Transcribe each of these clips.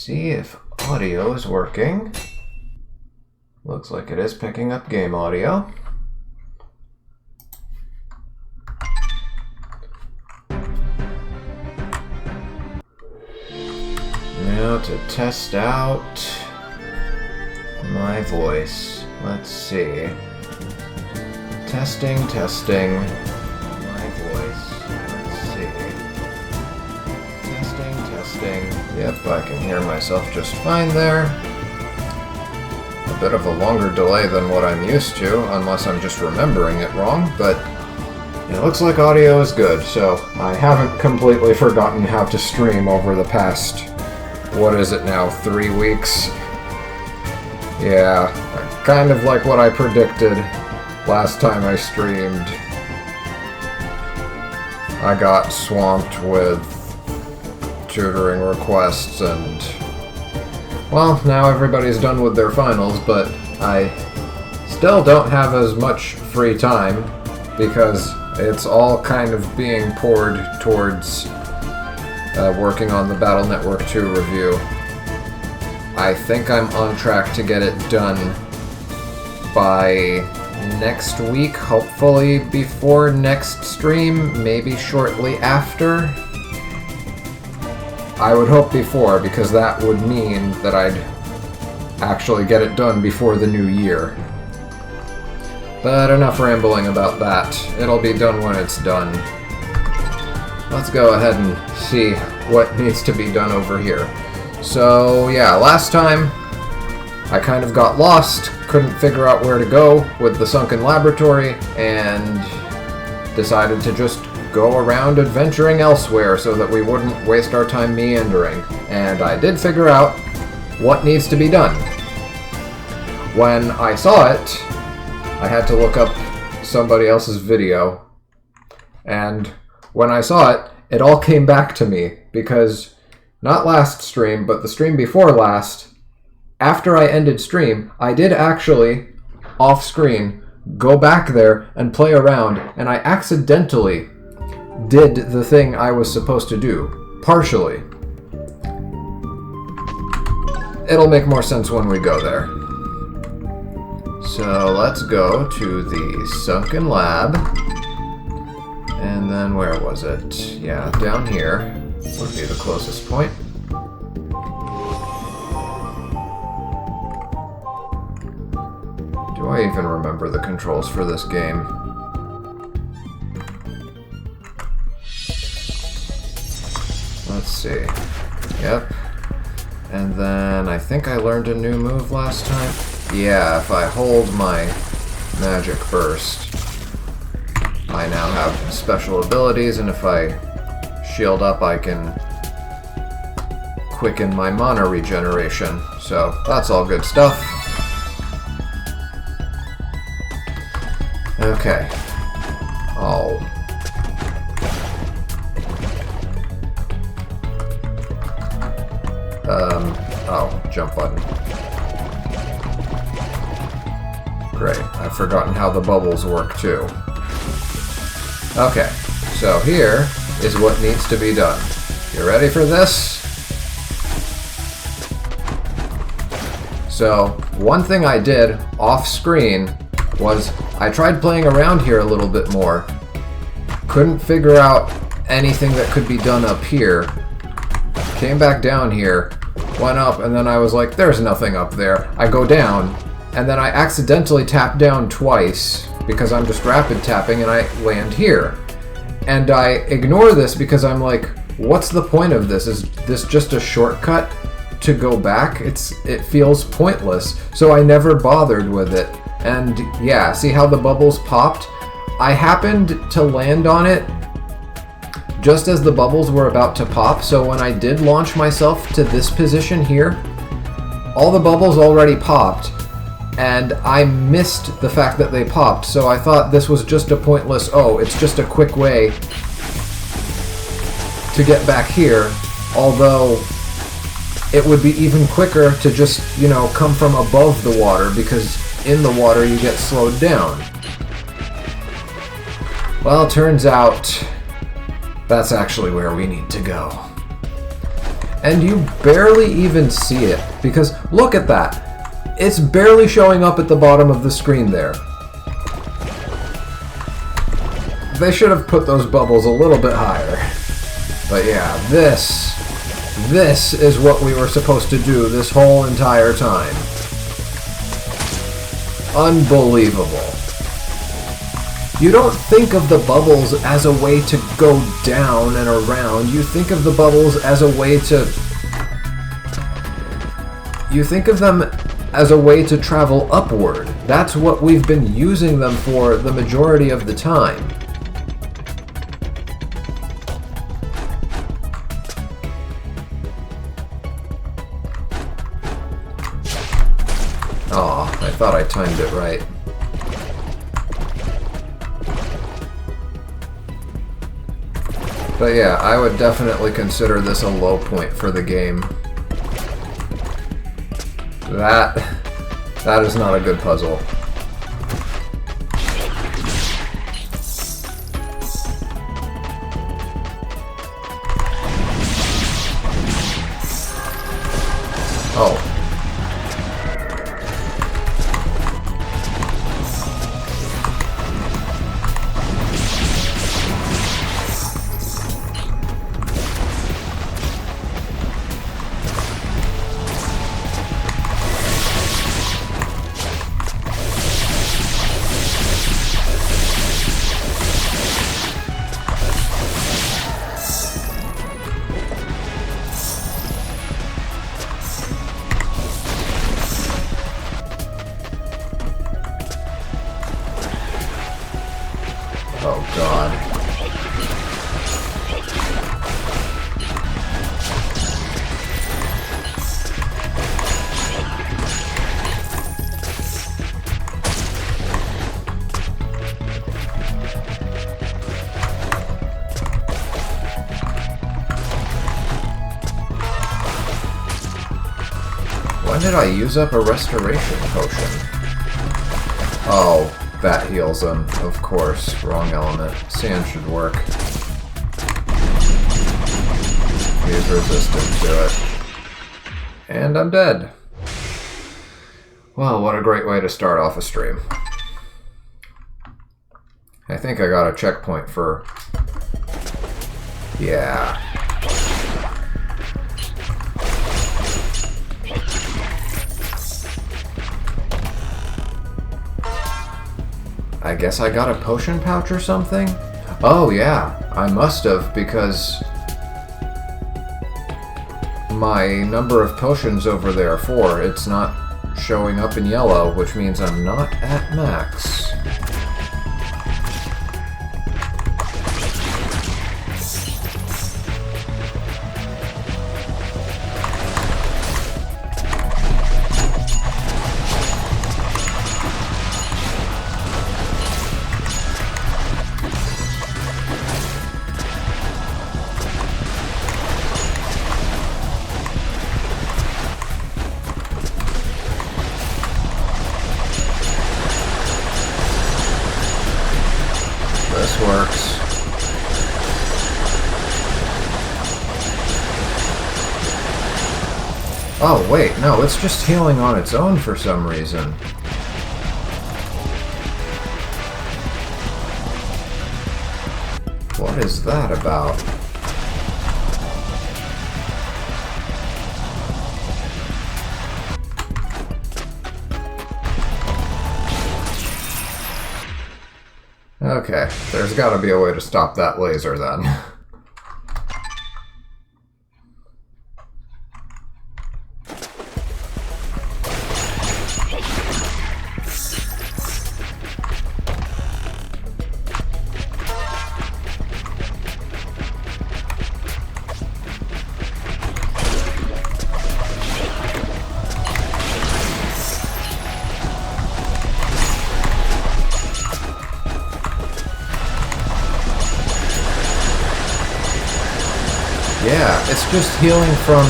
see if audio is working. Looks like it is picking up game audio. Now to test out my voice. Let's see. Testing. My voice. Let's see. Testing. Yep, I can hear myself just fine there. A bit of a longer delay than what I'm used to, unless I'm just remembering it wrong, but it looks like audio is good, so I haven't completely forgotten how to stream over the past, what is it now, 3 weeks? Yeah, kind of like what I predicted last time I streamed. I got swamped with tutoring requests and, well, now everybody's done with their finals, but I still don't have as much free time because it's all kind of being poured towards working on the Battle Network 2 review. I think I'm on track to get it done by next week, hopefully before next stream, maybe shortly after. I would hope before, because that would mean that I'd actually get it done before the new year. But enough rambling about that. It'll be done when it's done. Let's go ahead and see what needs to be done over here. So yeah, last time I kind of got lost, couldn't figure out where to go with the Sunken Laboratory, and decided to just go around adventuring elsewhere so that we wouldn't waste our time meandering. And I did figure out what needs to be done. When I saw it, I had to look up somebody else's video, and when I saw it, it all came back to me, because not last stream, but the stream before last, after I ended stream, I did actually, off-screen, go back there and play around, and I accidentally did the thing I was supposed to do. Partially. It'll make more sense when we go there. So let's go to the Sunken Lab. And then where was it? Yeah, down here would be the closest point. Do I even remember the controls for this game? Let's see. Yep. And then I think I learned a new move last time. Yeah, if I hold my magic burst, I now have special abilities, and if I shield up, I can quicken my mana regeneration. So that's all good stuff. Okay. Jump button. Great. I've forgotten how the bubbles work too. Okay, so here is what needs to be done. You ready for this? So, one thing I did off screen was I tried playing around here a little bit more. Couldn't figure out anything that could be done up here. Came back down here, went up, and then I was like, there's nothing up there. I go down, and then I accidentally tap down twice because I'm just rapid tapping, and I land here. And I ignore this because I'm like, what's the point of this? Is this just a shortcut to go back? It feels pointless, so I never bothered with it. And yeah, see how the bubbles popped? I happened to land on it just as the bubbles were about to pop, so when I did launch myself to this position here, all the bubbles already popped, and I missed the fact that they popped, so I thought this was just a pointless, it's just a quick way to get back here, although it would be even quicker to just, come from above the water, because in the water you get slowed down. Well, turns out that's actually where we need to go. And you barely even see it, because look at that. It's barely showing up at the bottom of the screen there. They should have put those bubbles a little bit higher. But yeah, this is what we were supposed to do this whole entire time. Unbelievable. You don't think of the bubbles as a way to go down and around. You think of the bubbles as a way to... You think of them as a way to travel upward. That's what we've been using them for the majority of the time. Aw, I thought I timed it right. But yeah, I would definitely consider this a low point for the game. That is not a good puzzle. Oh. Oh god. When did I use up a restoration potion? Oh. That heals him, of course. Wrong element. Sand should work. He's resistant to it. And I'm dead. Well, what a great way to start off a stream. I think I got a checkpoint for... Yeah. I guess I got a potion pouch or something? Oh yeah, I must have, because my number of potions over there, 4, it's not showing up in yellow, which means I'm not at max. This works. Oh, wait, no, it's just healing on its own for some reason. What is that about? Okay, there's gotta be a way to stop that laser then. Yeah, it's just healing from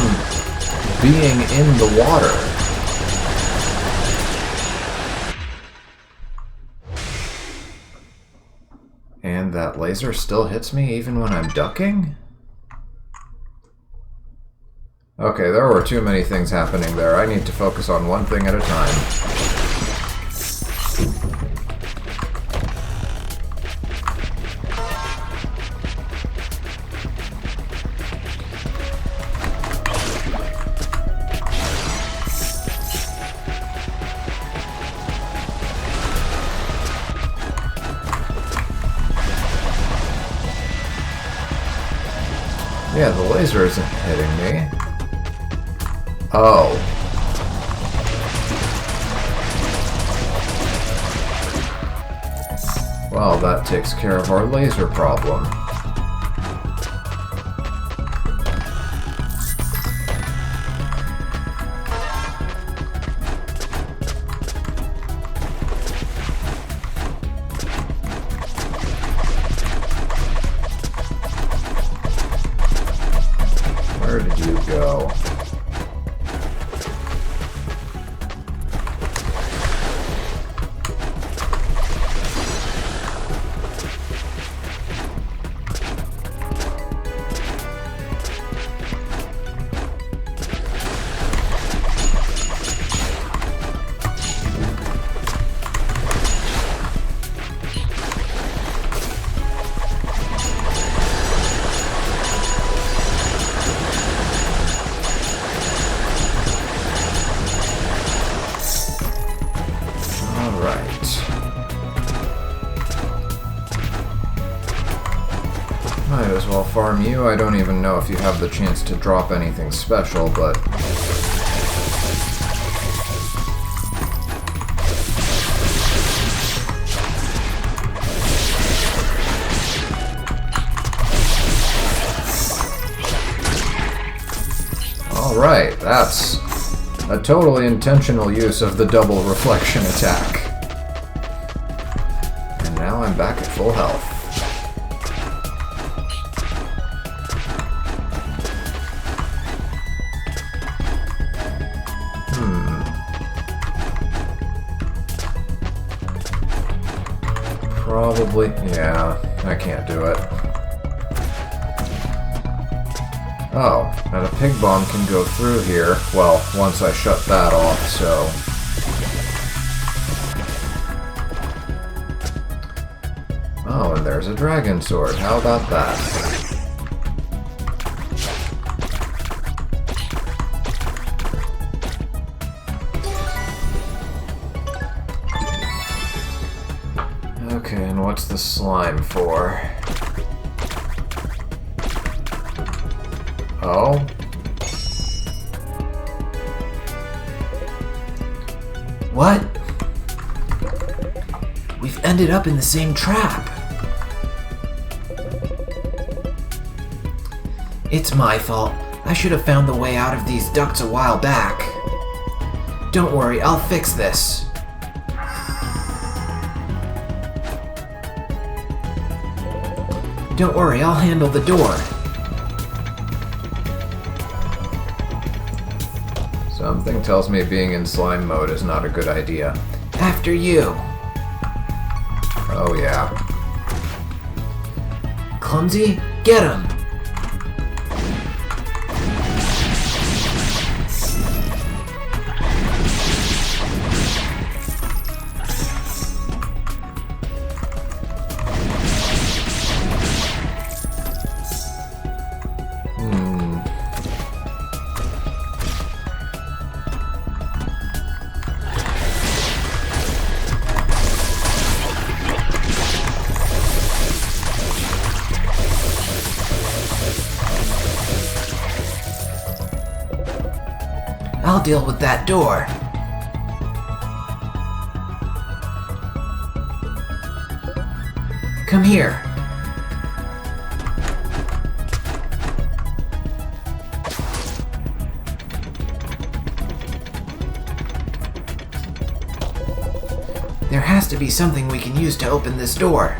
being in the water. And that laser still hits me even when I'm ducking? Okay, there were too many things happening there. I need to focus on one thing at a time. Yeah, the laser isn't hitting me. Oh. Well, that takes care of our laser problem. Where did you go? Might as well farm you. I don't even know if you have the chance to drop anything special, but... Alright, that's a totally intentional use of the double reflection attack. And now I'm back at full health. Probably, yeah, I can't do it. Oh, and a pig bomb can go through here. Well, once I shut that off, so... Oh, and there's a dragon sword. How about that? Okay, and what's the slime for? Oh? What? We've ended up in the same trap. It's my fault. I should have found the way out of these ducts a while back. Don't worry, I'll fix this. Don't worry, I'll handle the door. Something tells me being in slime mode is not a good idea. After you. Oh yeah. Clumsy, get him! I'll deal with that door. Come here. There has to be something we can use to open this door.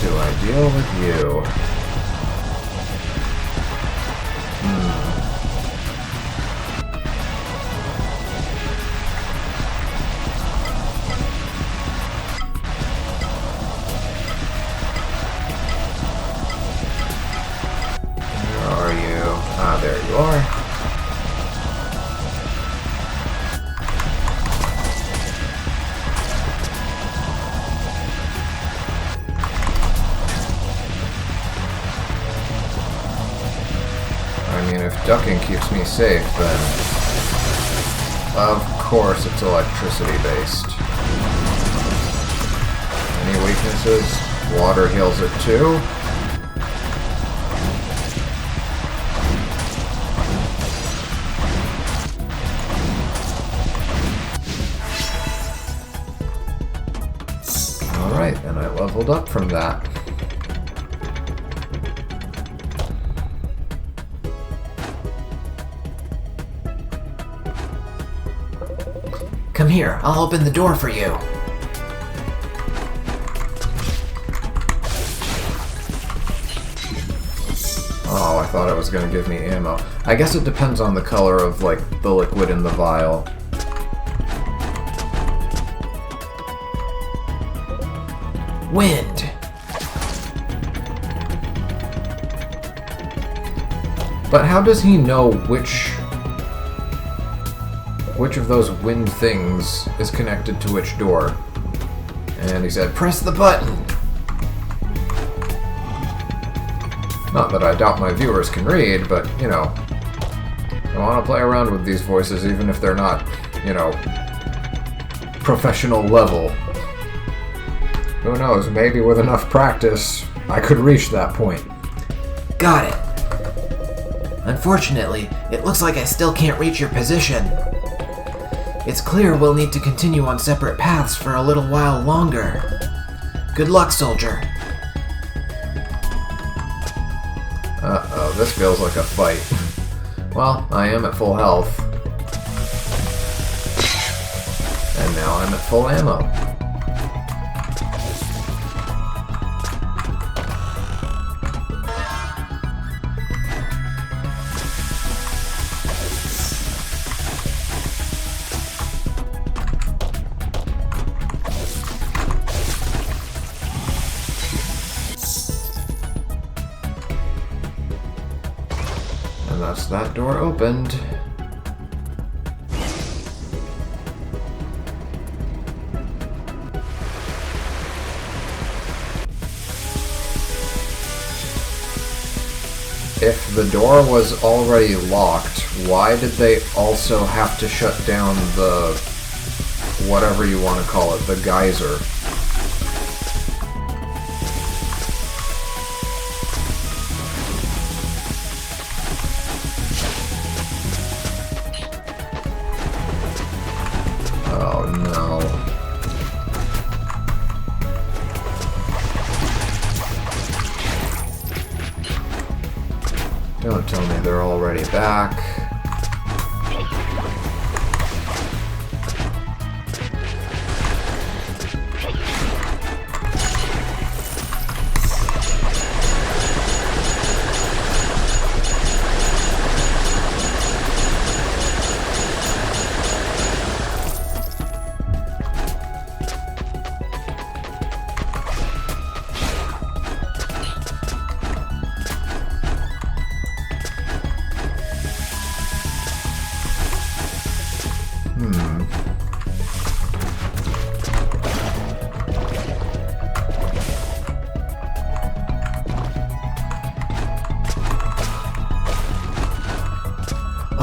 do I deal with you? Where are you? Ah, there you are. I mean, if ducking keeps me safe, then of course it's electricity based. Any weaknesses? Water heals it too. Alright, and I leveled up from that. Come here, I'll open the door for you. Oh, I thought it was going to give me ammo. I guess it depends on the color of, like, the liquid in the vial. Wind. But how does he know which of those wind things is connected to which door? And he said, press the button! Not that I doubt my viewers can read, but, you know, I want to play around with these voices even if they're not, you know, professional level. Who knows, maybe with enough practice, I could reach that point. Got it. Unfortunately, it looks like I still can't reach your position. It's clear we'll need to continue on separate paths for a little while longer. Good luck, soldier. Uh-oh, this feels like a fight. Well, I am at full health. And now I'm at full ammo. And that's that door opened. If the door was already locked, why did they also have to shut down the... whatever you want to call it, the geyser? Oh no. Don't tell me they're already back.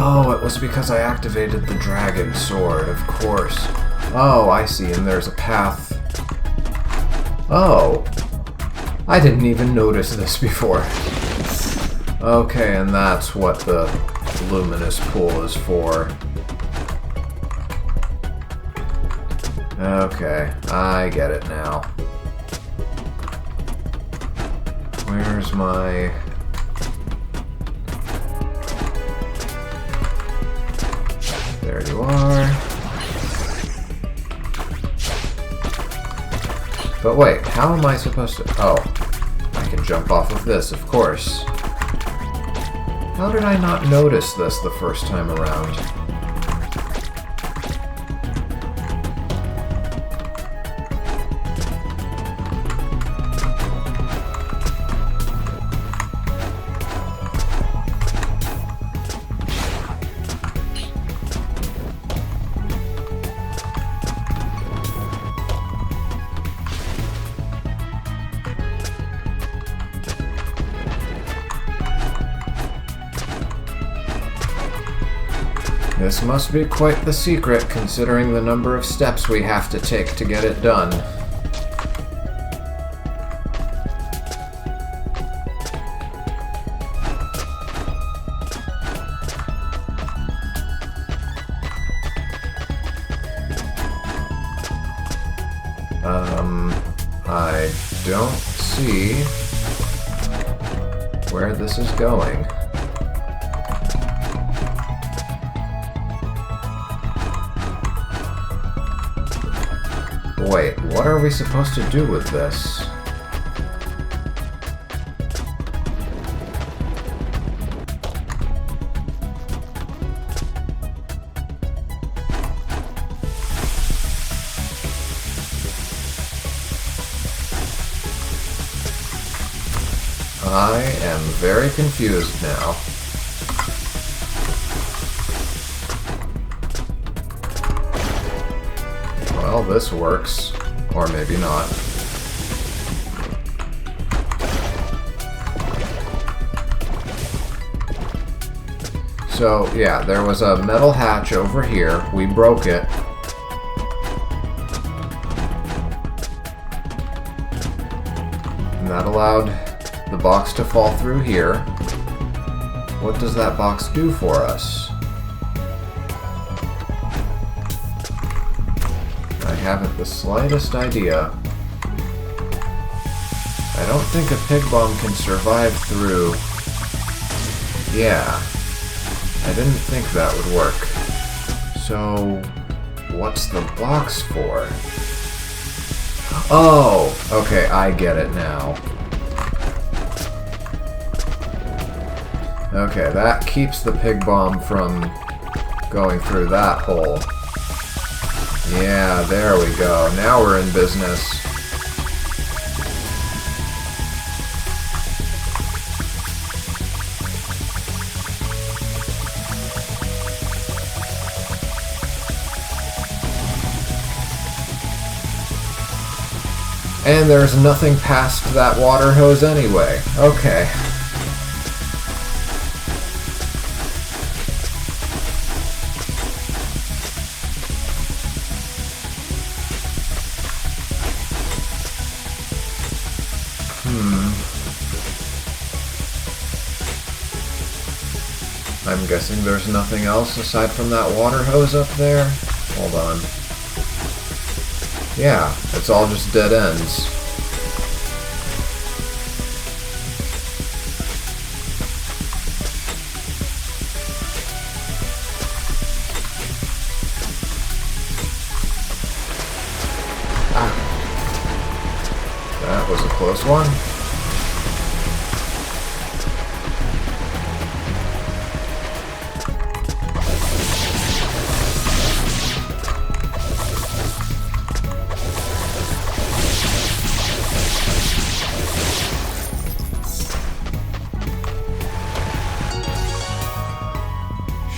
Oh, it was because I activated the dragon sword, of course. Oh, I see, and there's a path. Oh. I didn't even notice this before. Okay, and that's what the luminous pool is for. Okay, I get it now. Where's my... There you are. But wait, how am I supposed to... Oh. can jump off of this, of course. How did I not notice this the first time around? This must be quite the secret, considering the number of steps we have to take to get it done. I don't see where this is going. Wait, what are we supposed to do with this? I am very confused now. Well, this works. Or maybe not. So, yeah, there was a metal hatch over here. We broke it. And that allowed the box to fall through here. What does that box do for us? I haven't the slightest idea. I don't think a pig bomb can survive through... Yeah, I didn't think that would work. So, what's the box for? Oh, okay, I get it now. Okay, that keeps the pig bomb from going through that hole. Yeah, there we go. Now we're in business. And there's nothing past that water hose anyway. Okay. I'm guessing there's nothing else aside from that water hose up there? Hold on. Yeah, it's all just dead ends. Ah. That was a close one.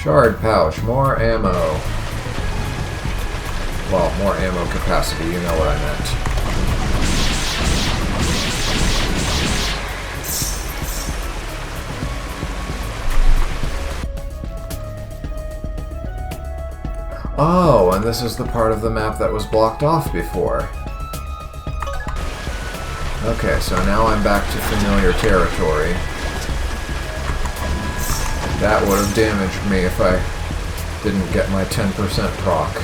Shard pouch, more ammo. Well, more ammo capacity, you know what I meant. Oh, and this is the part of the map that was blocked off before. Okay, so now I'm back to familiar territory. That would have damaged me if I didn't get my 10% proc.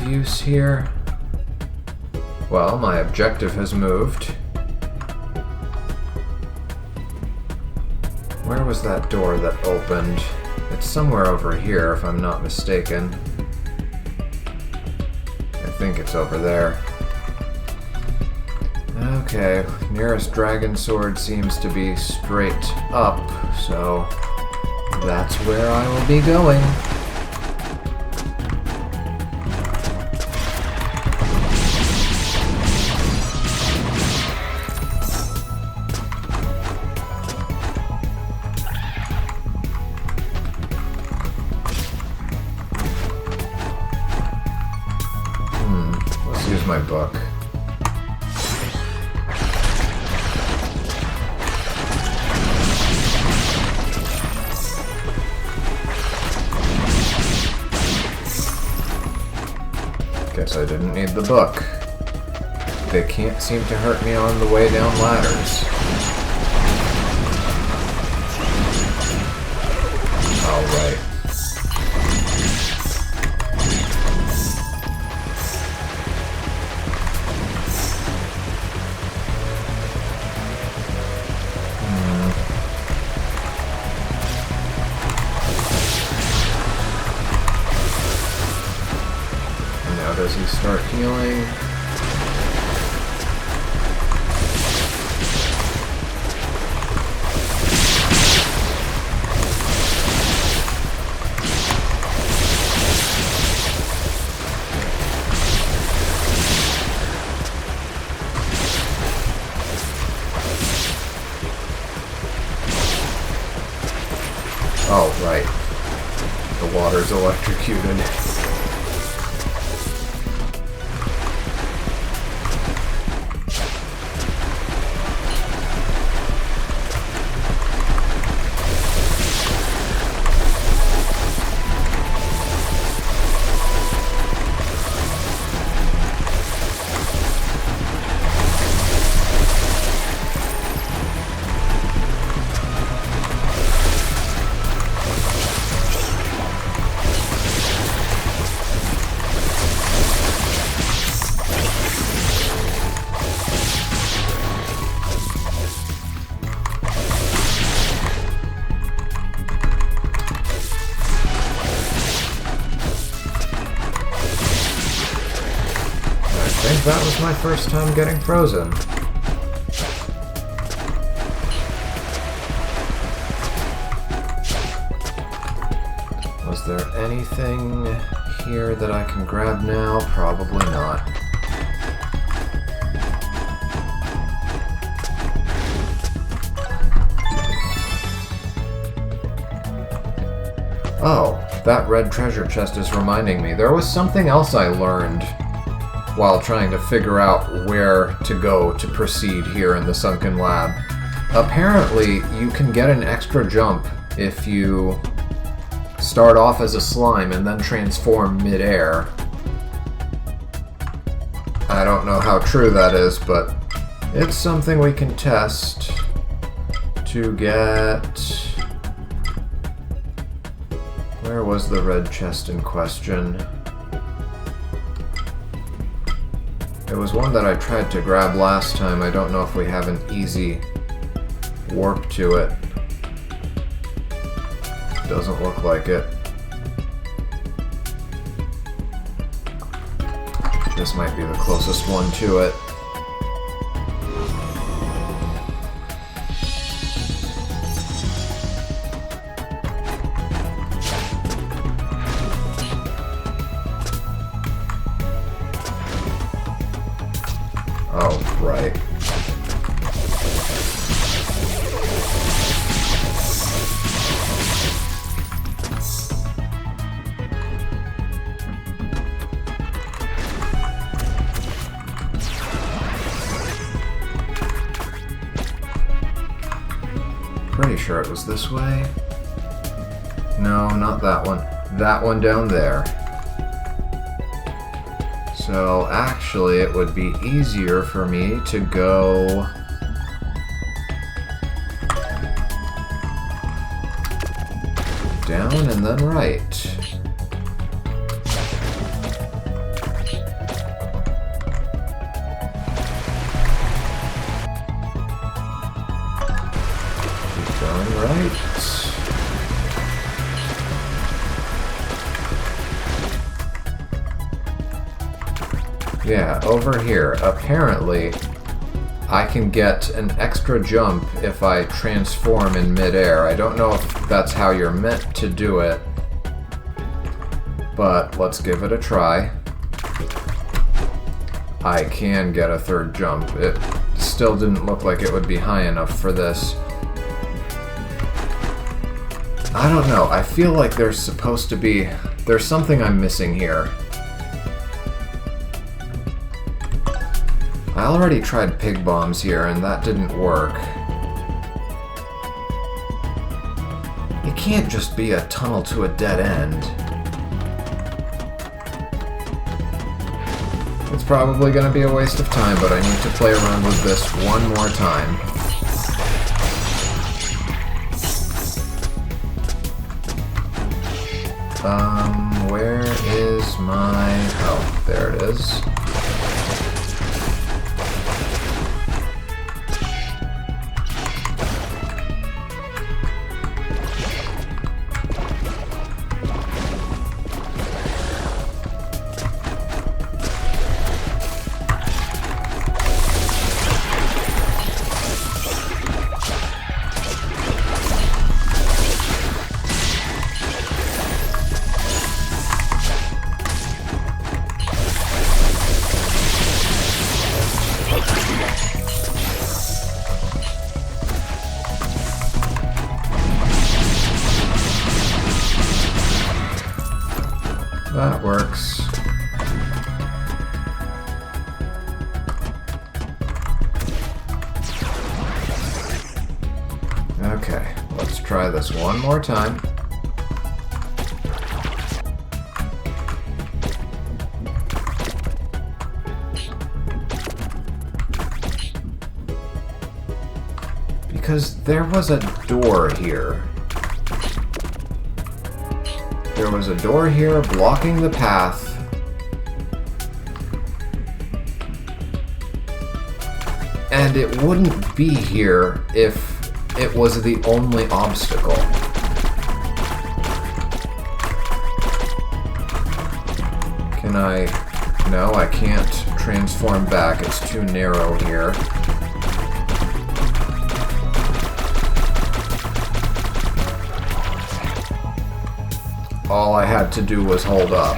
of use here? Well, my objective has moved. Where was that door that opened? It's somewhere over here, if I'm not mistaken. I think it's over there. Okay, nearest dragon sword seems to be straight up, so that's where I will be going. Let's use my book. Guess I didn't need the book. They can't seem to hurt me on the way down ladders. Alright. Does he start healing? Oh, right. The water's electrocuted. I think that was my first time getting frozen. Was there anything here that I can grab now? Probably not. Oh, that red treasure chest is reminding me. There was something else I learned while trying to figure out where to go to proceed here in the Sunken Lab. Apparently, you can get an extra jump if you start off as a slime and then transform mid-air. I don't know how true that is, but it's something we can test to get... Where was the red chest in question? It was one that I tried to grab last time. I don't know if we have an easy warp to it. Doesn't look like it. This might be the closest one to it. Oh, right. Pretty sure it was this way. No, not that one. That one down there. So actually it would be easier for me to go down and then right. Yeah, over here. Apparently, I can get an extra jump if I transform in midair. I don't know if that's how you're meant to do it, but let's give it a try. I can get a third jump. It still didn't look like it would be high enough for this. I don't know. I feel like there's supposed to be... There's something I'm missing here. I already tried pig bombs here, and that didn't work. It can't just be a tunnel to a dead end. It's probably going to be a waste of time, but I need to play around with this one more time. Where is my... Oh, there it is. That works. Okay, let's try this one more time. Because there was a door here. There was a door here blocking the path. And it wouldn't be here if it was the only obstacle. Can I... No, I can't transform back. It's too narrow here. All I had to do was hold up.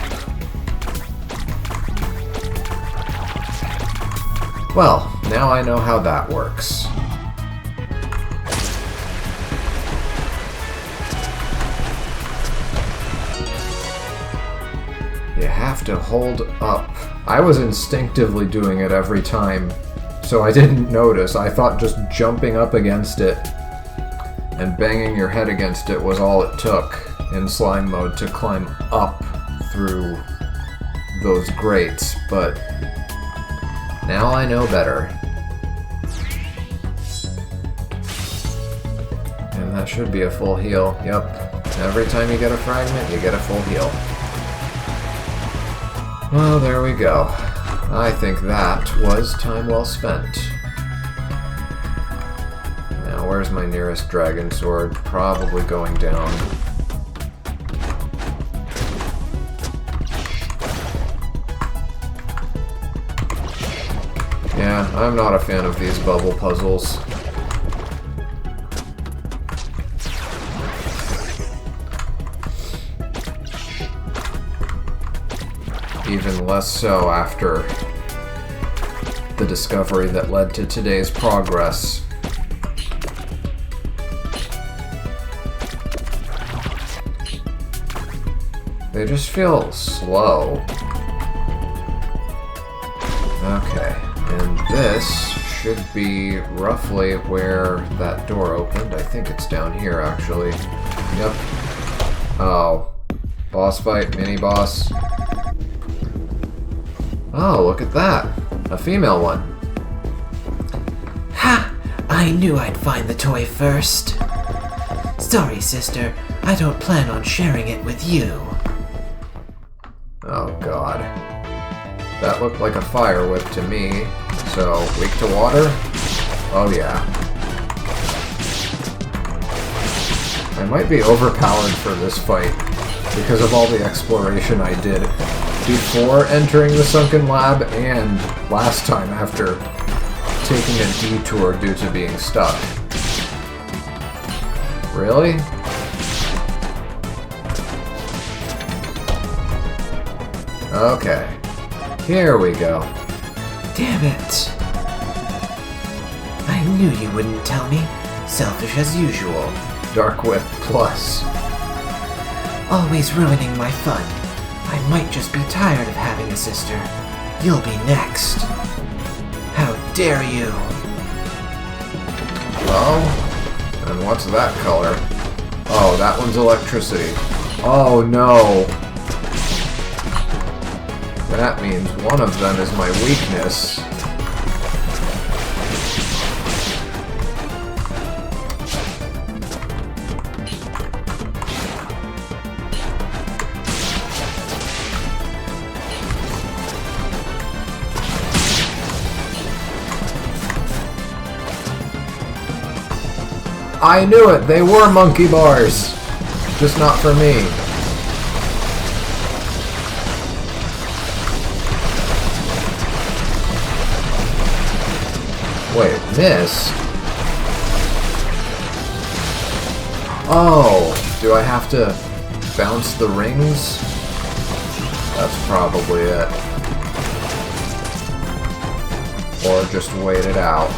Well, now I know how that works. You have to hold up. I was instinctively doing it every time, so I didn't notice. I thought just jumping up against it and banging your head against it was all it took in slime mode to climb up through those grates, but now I know better. And that should be a full heal. Yep. Every time you get a fragment, you get a full heal. Well, there we go. I think that was time well spent. Now, where's my nearest dragon sword? Probably going down. Yeah, I'm not a fan of these bubble puzzles. Even less so after the discovery that led to today's progress. They just feel slow. Okay. And this should be roughly where that door opened. I think it's down here, actually. Yep. Oh. Boss fight, mini-boss. Oh, look at that. A female one. Ha! I knew I'd find the toy first. Sorry, sister. I don't plan on sharing it with you. Oh, God. That looked like a fire whip to me. So, weak to water? Oh, yeah. I might be overpowered for this fight because of all the exploration I did before entering the Sunken Lab and last time after taking a detour due to being stuck. Really? Okay. Here we go. Damn it. I knew you wouldn't tell me. Selfish as usual. Dark Whip Plus. Always ruining my fun. I might just be tired of having a sister. You'll be next. How dare you? Oh? And what's that color? Oh, that one's electricity. Oh no! That means one of them is my weakness. I knew it! They were monkey bars! Just not for me. Wait, missed? Oh, do I have to bounce the rings? That's probably it. Or just wait it out.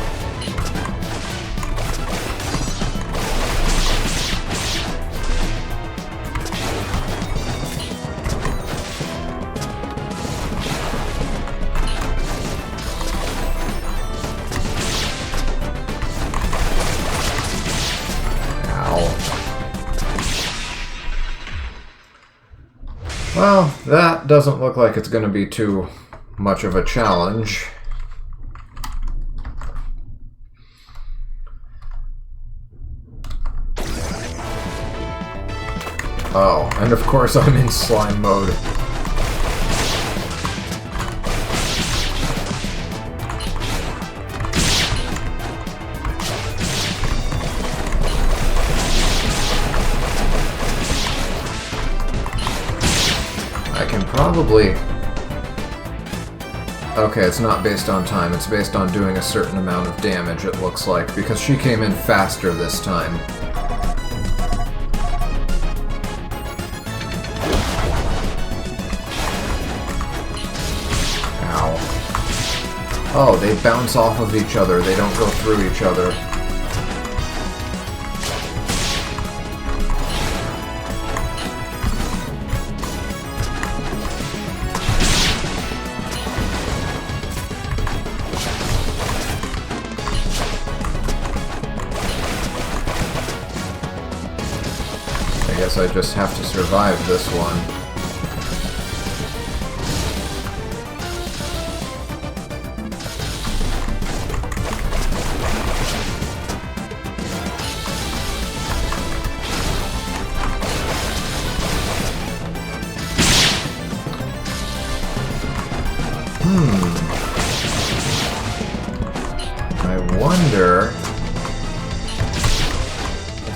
Well, that doesn't look like it's going to be too much of a challenge. Oh, and of course I'm in slime mode. Probably... Okay, it's not based on time, it's based on doing a certain amount of damage, it looks like, because she came in faster this time. Ow. Oh, they bounce off of each other, they don't go through each other. I just have to survive this one. I wonder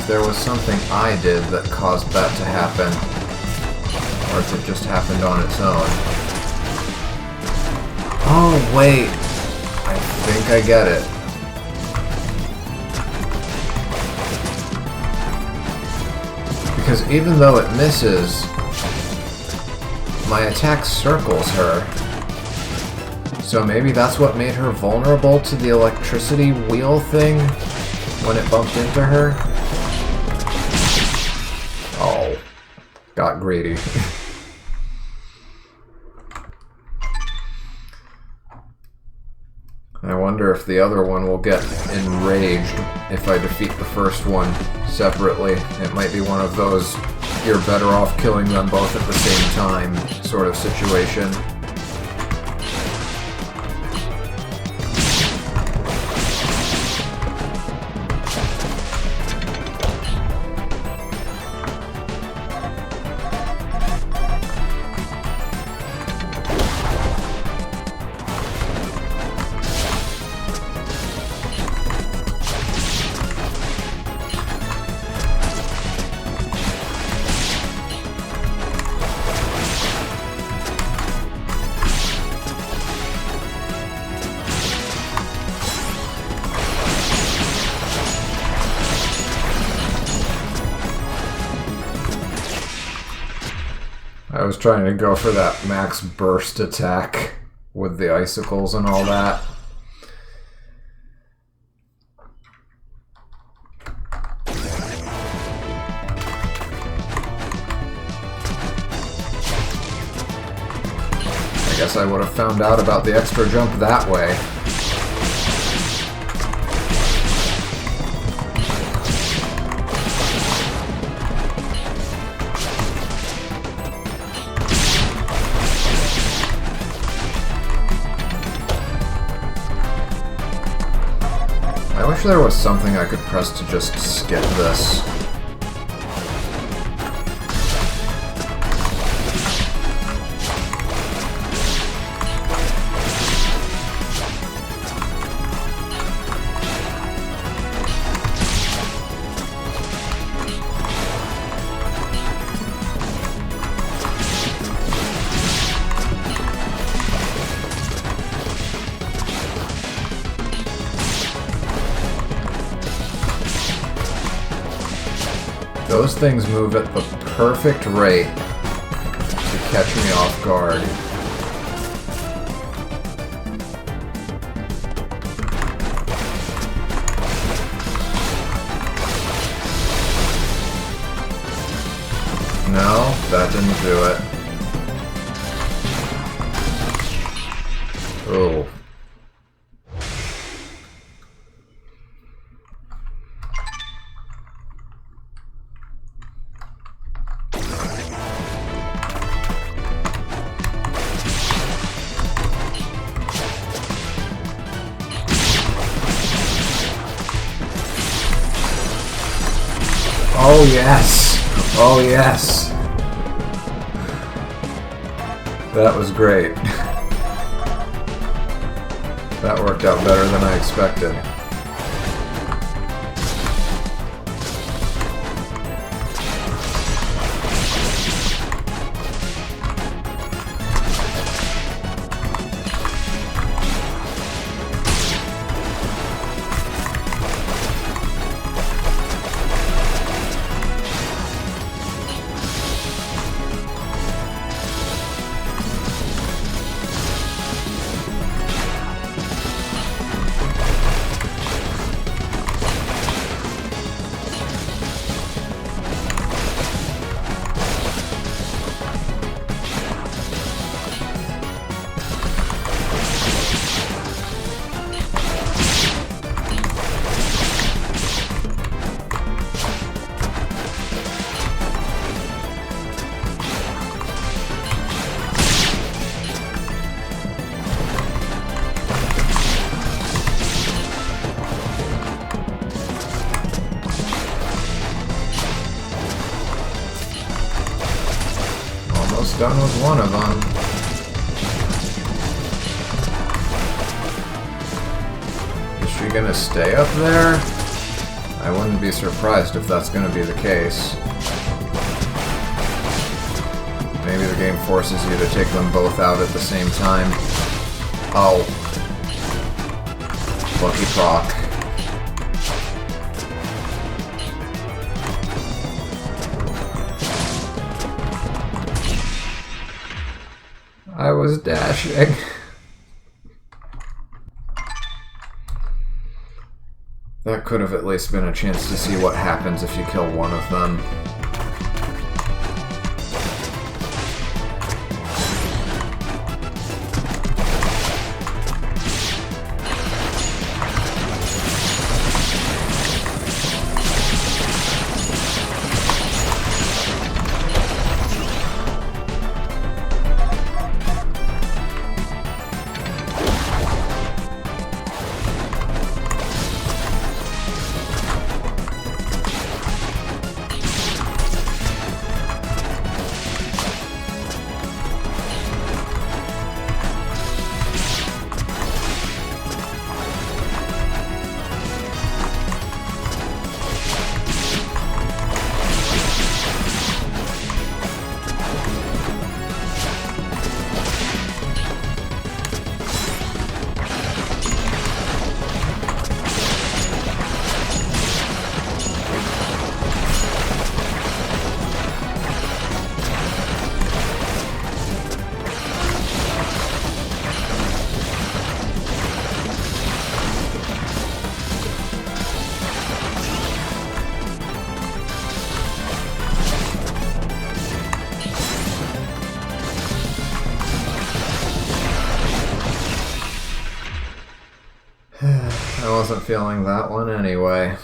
there was something I did that caused that to happen, or if it just happened on its own. Oh, wait. I think I get it. Because even though it misses, my attack circles her. So maybe that's what made her vulnerable to the electricity wheel thing when it bumped into her? Got greedy. I wonder if the other one will get enraged if I defeat the first one separately. It might be one of those you're better off killing them both at the same time sort of situation. I was trying to go for that max burst attack with the icicles and all that. I guess I would have found out about the extra jump that way. I wish there was something I could press to just skip this. Those things move at the perfect rate to catch me off guard. No, that didn't do it. Oh. Oh yes! Oh yes! That was great. That worked out better than I expected. Done with one of them. Is she gonna stay up there? I wouldn't be surprised if that's gonna be the case. Maybe the game forces you to take them both out at the same time. Oh. Lucky proc. I was dashing. That could have at least been a chance to see what happens if you kill one of them. I wasn't feeling that one anyway.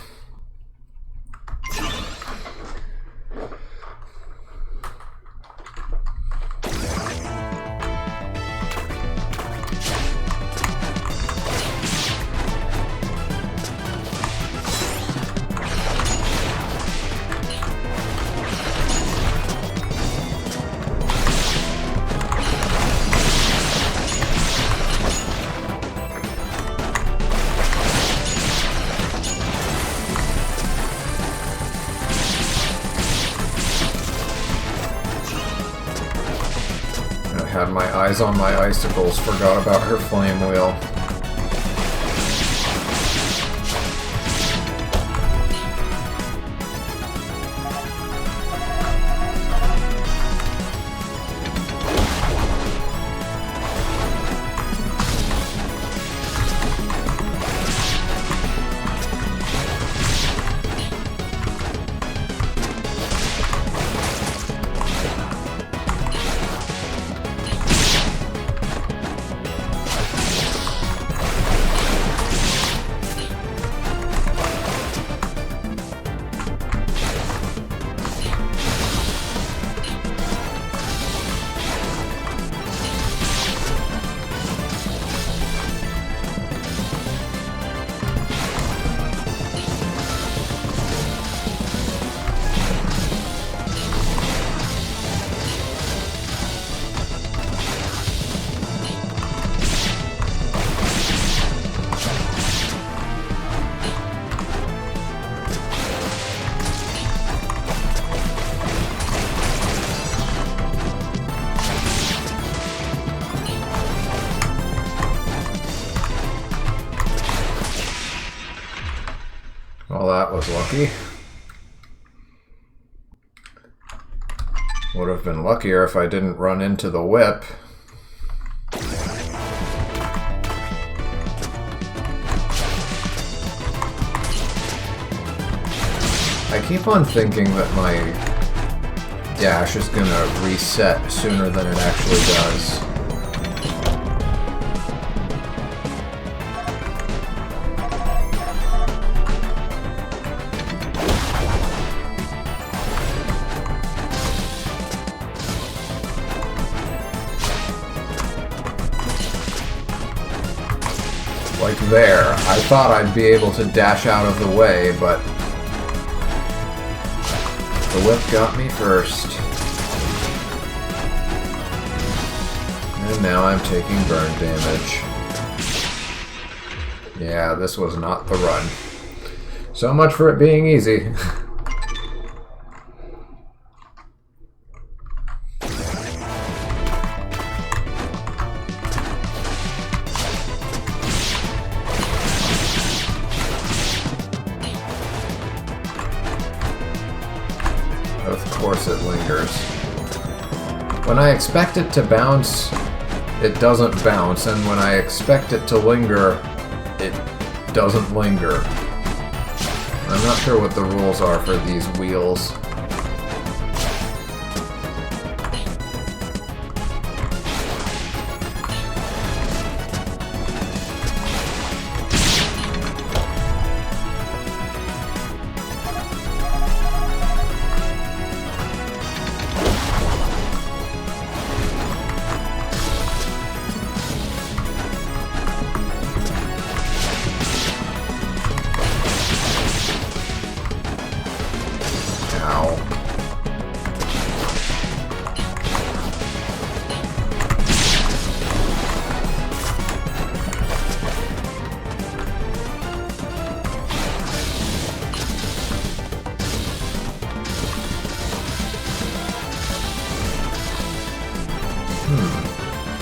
Had my eyes on my icicles, forgot about her flame wheel. Well, that was lucky. Would have been luckier if I didn't run into the whip. I keep on thinking that my dash is gonna reset sooner than it actually does. Like there. I thought I'd be able to dash out of the way, but the whip got me first. And now I'm taking burn damage. Yeah, this was not the run. So much for it being easy. Of course it lingers. When I expect it to bounce, it doesn't bounce, and when I expect it to linger, it doesn't linger. I'm not sure what the rules are for these wheels.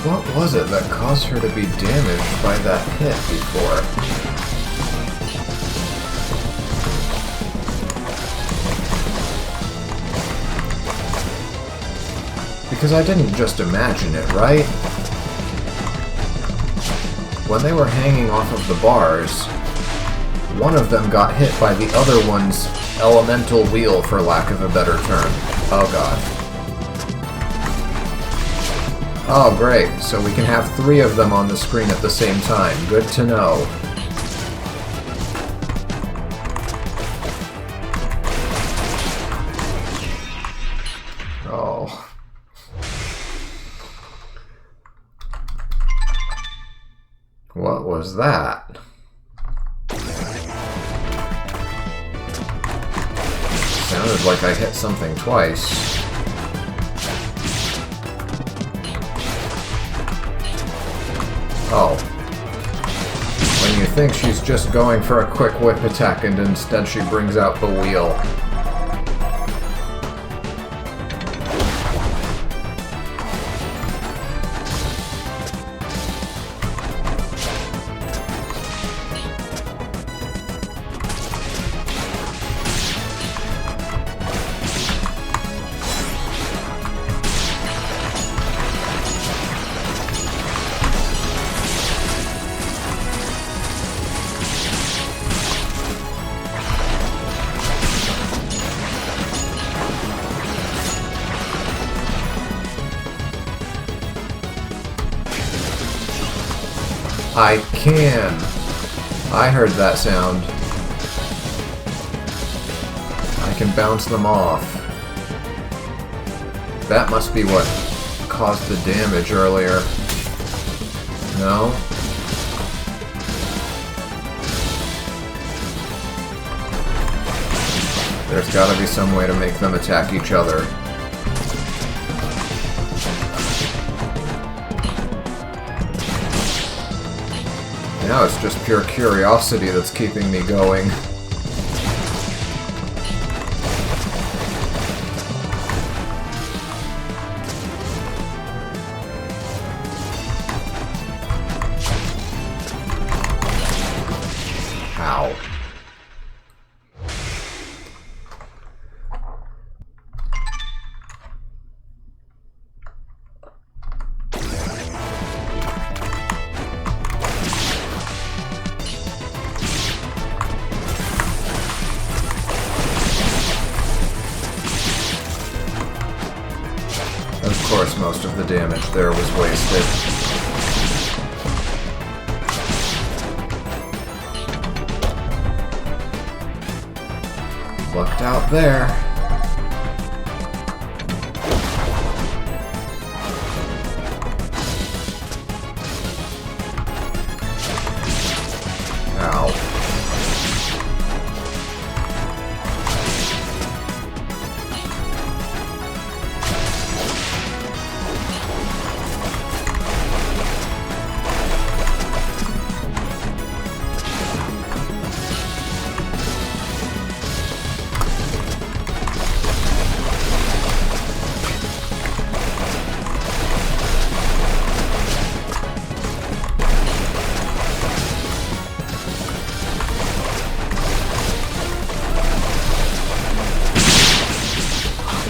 What was it that caused her to be damaged by that hit before? Because I didn't just imagine it, right? When they were hanging off of the bars, one of them got hit by the other one's elemental wheel, for lack of a better term. Oh god. Oh, great. So we can have 3 of them on the screen at the same time. Good to know. What was that? Sounded like I hit something twice. Oh. When you think she's just going for a quick whip attack and instead she brings out the wheel. I can. I heard that sound. I can bounce them off. That must be what caused the damage earlier. No? There's gotta be some way to make them attack each other. Now it's just pure curiosity that's keeping me going. Ow. Of course, most of the damage there was wasted. Looked out there. Ow.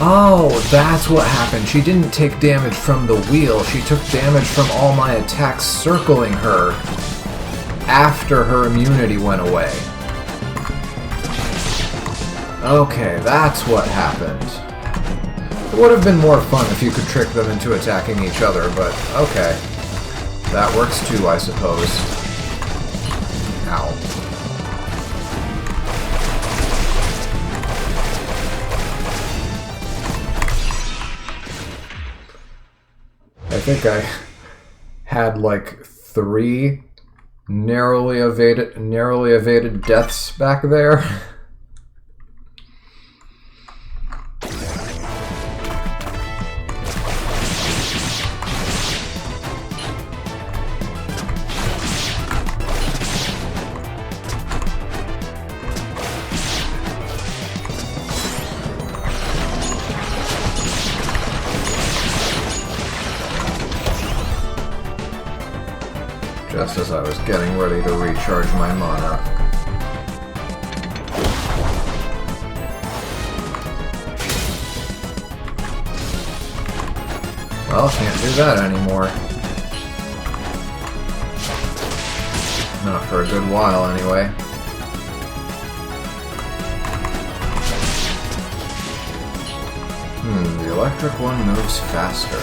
Oh, that's what happened. She didn't take damage from the wheel. She took damage from all my attacks circling her after her immunity went away. Okay, that's what happened. It would have been more fun if you could trick them into attacking each other, but okay. That works too, I suppose. Ow. I think I had like 3 narrowly evaded deaths back there. Just as I was getting ready to recharge my mana. Well, can't do that anymore. Not for a good while, anyway. The electric one moves faster.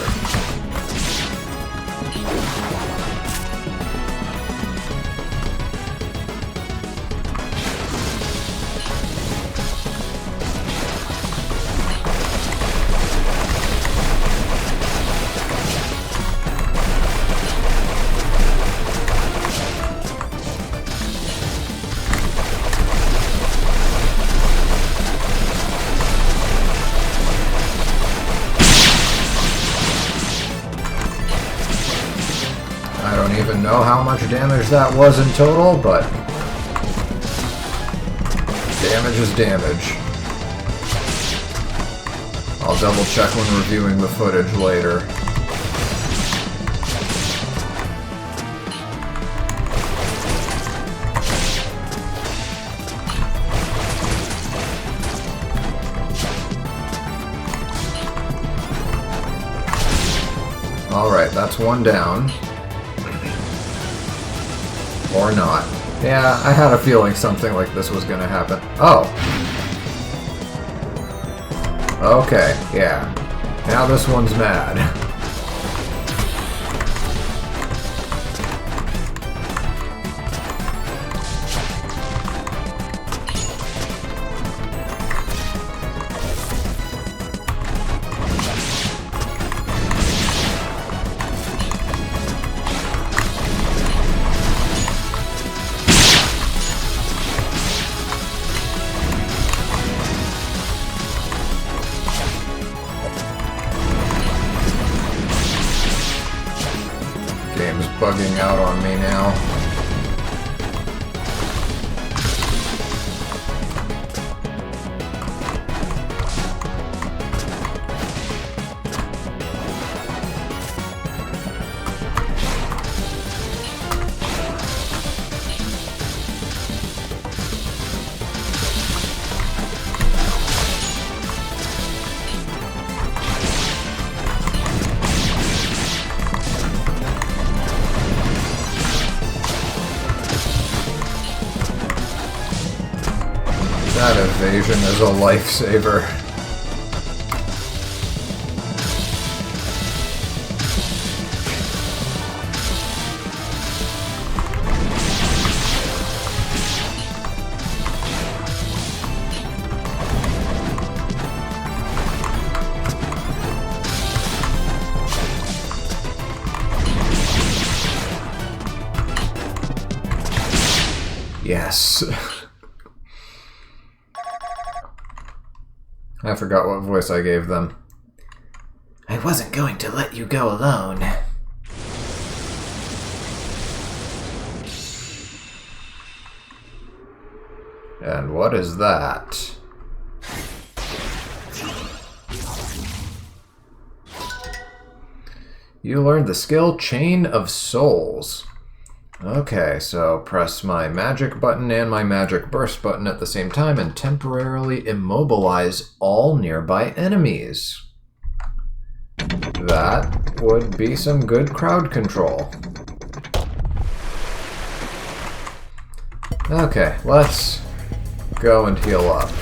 know how much damage that was in total, but damage is damage. I'll double check when reviewing the footage later. Alright, that's one down. Or not. Yeah, I had a feeling something like this was gonna happen. Oh! Okay, yeah. Now this one's mad. Game's bugging out on me now. That evasion is a lifesaver. Yes. I forgot what voice I gave them. I wasn't going to let you go alone. And what is that? You learned the skill Chain of Souls. Okay, so press my magic button and my magic burst button at the same time and temporarily immobilize all nearby enemies. That would be some good crowd control. Okay, let's go and heal up.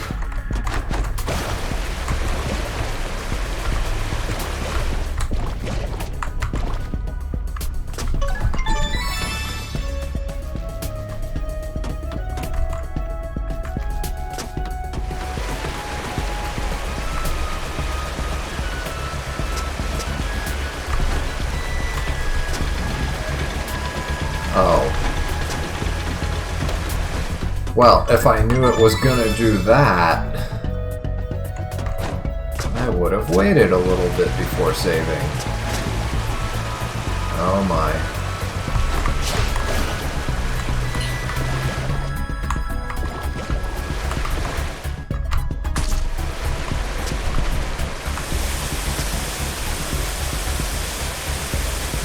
Oh. Well, if I knew it was gonna do that, I would have waited a little bit before saving. Oh my.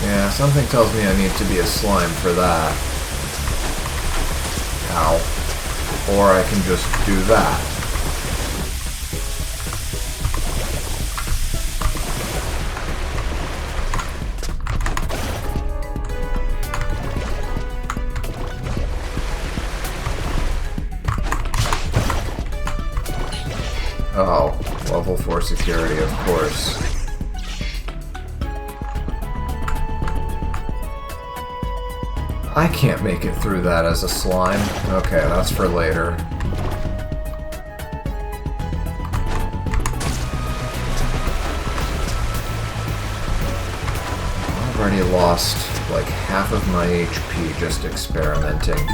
Yeah, something tells me I need to be a slime for that. Ow. Or I can just do that. Oh, level 4 security, of course. I can't make it through that as a slime. Okay, that's for later. I've already lost like half of my HP just experimenting.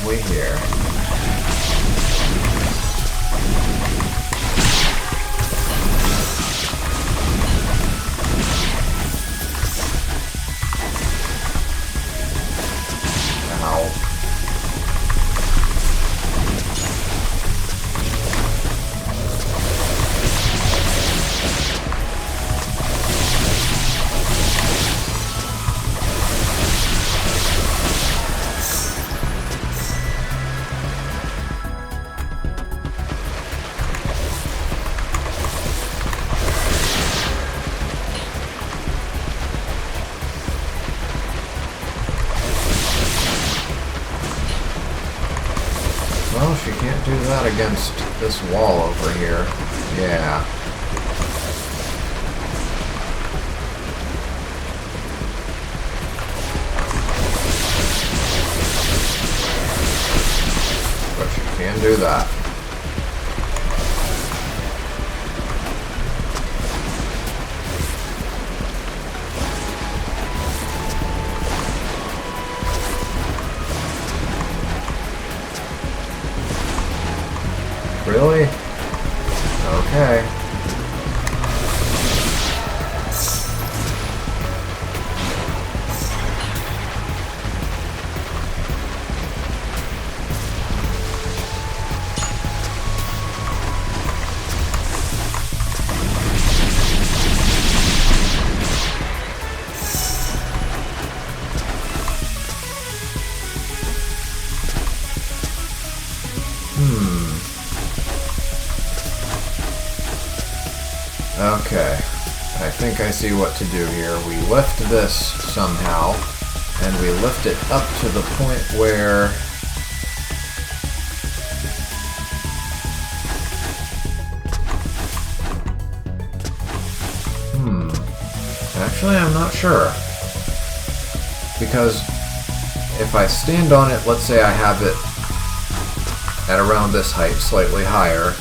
have we here? Well, she can't do that against this wall over here. Yeah. But she can do that. Really? Okay. Okay, I think I see what to do here. We lift this somehow, and we lift it up to the point where... Actually, I'm not sure. Because if I stand on it, let's say I have it at around this height, slightly higher,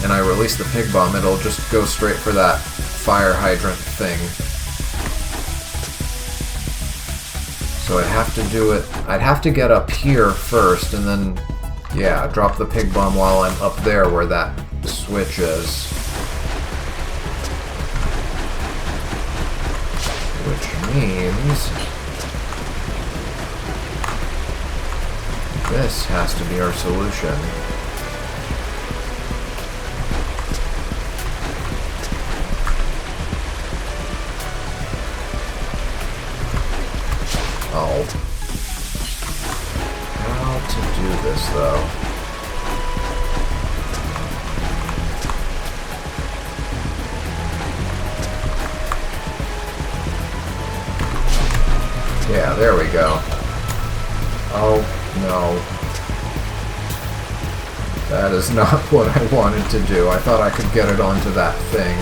and I release the pig bomb, it'll just go straight for that fire hydrant thing. So I'd have to do it, I'd have to get up here first, and then, yeah, drop the pig bomb while I'm up there where that switch is. Which means this has to be our solution. Oh. How to do this, though? Yeah, there we go. Oh, no. That is not what I wanted to do. I thought I could get it onto that thing.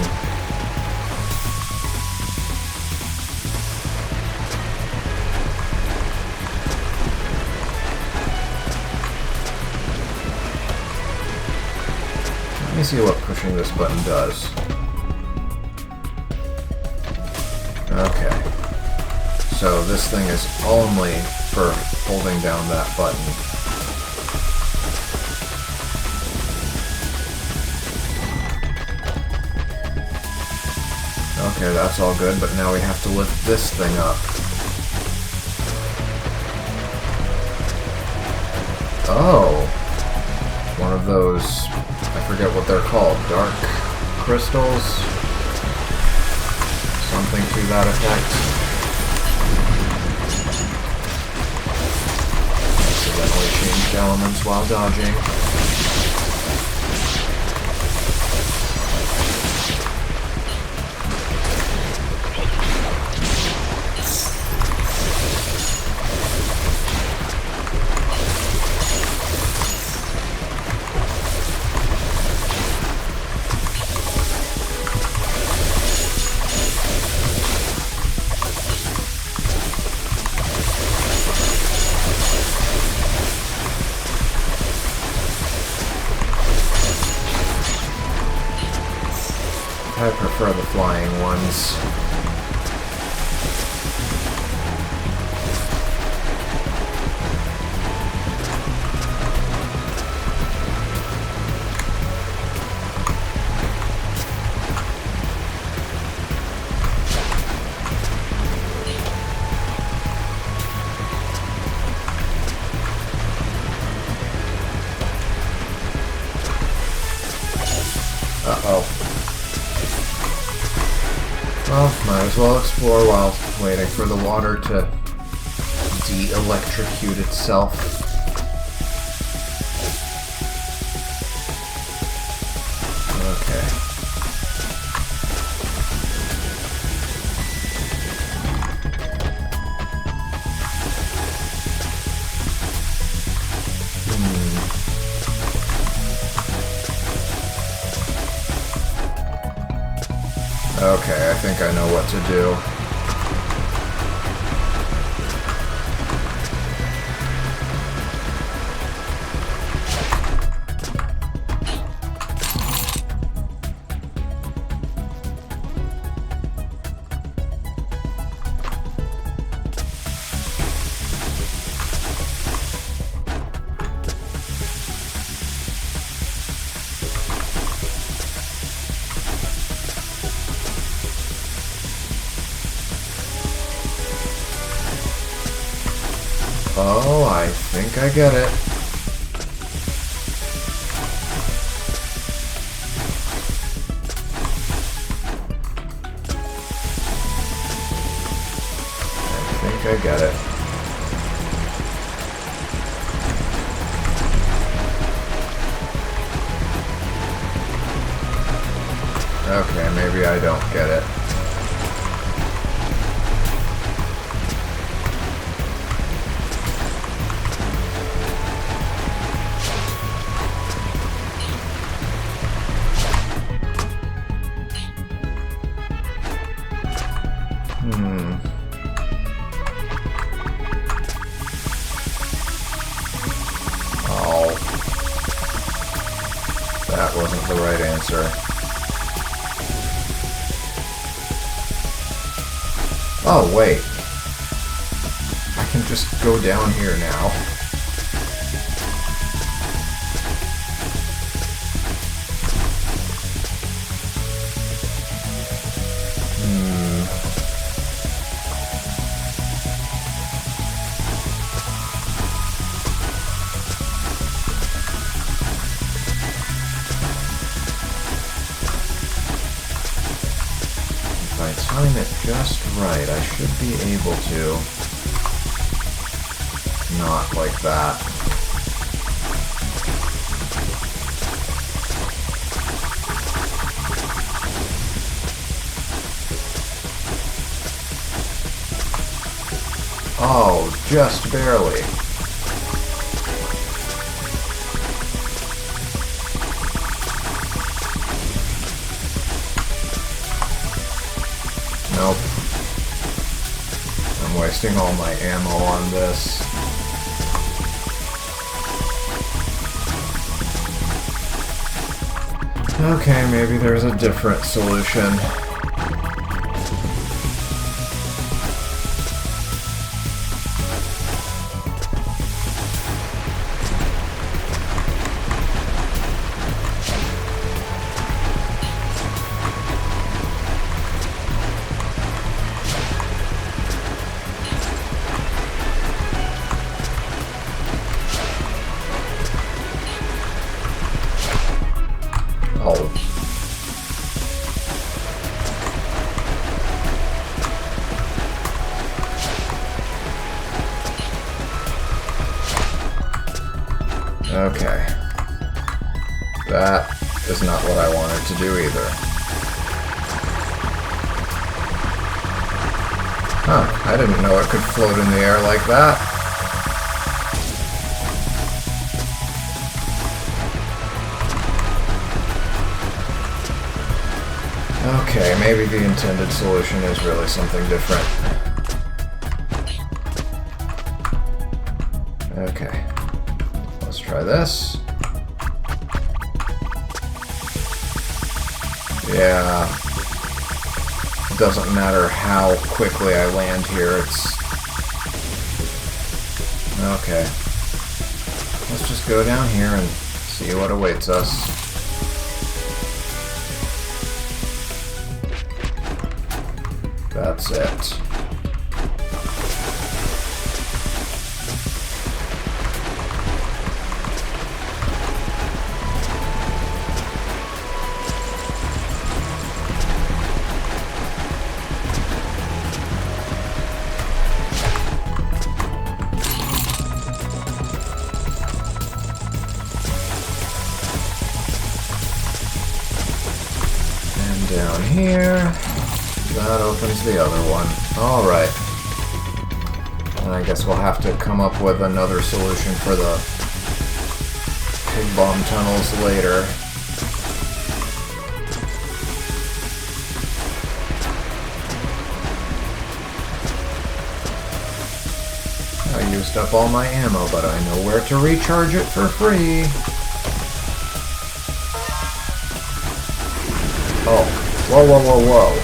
Let me see what pushing this button does. Okay. So this thing is only for holding down that button. Okay, that's all good, but now we have to lift this thing up. Oh! One of those, I forget what they're called, dark crystals? Something to that effect. Accidentally changed elements while dodging. I prefer the flying ones. explore while waiting for the water to de-electrocute itself. Okay. Okay, I think I know what to do. Oh, I think I get it. I think I get it. Okay, maybe I don't get it. Oh. That wasn't the right answer. Oh, wait. I can just go down here now. If I time it just right, I should be able to. Not like that. Oh, just barely. Nope. I'm wasting all my ammo on this. Okay, maybe there's a different solution. Oh. Okay. That is not what I wanted to do either. Huh, I didn't know it could float in the air like that. Okay, maybe the intended solution is really something different. Okay. Let's try this. Yeah. It doesn't matter how quickly I land here, it's... Okay. Let's just go down here and see what awaits us. That's it. here. That opens the other one. Alright. And I guess we'll have to come up with another solution for the pig bomb tunnels later. I used up all my ammo, but I know where to recharge it for free. Oh. Whoa, whoa, whoa, whoa.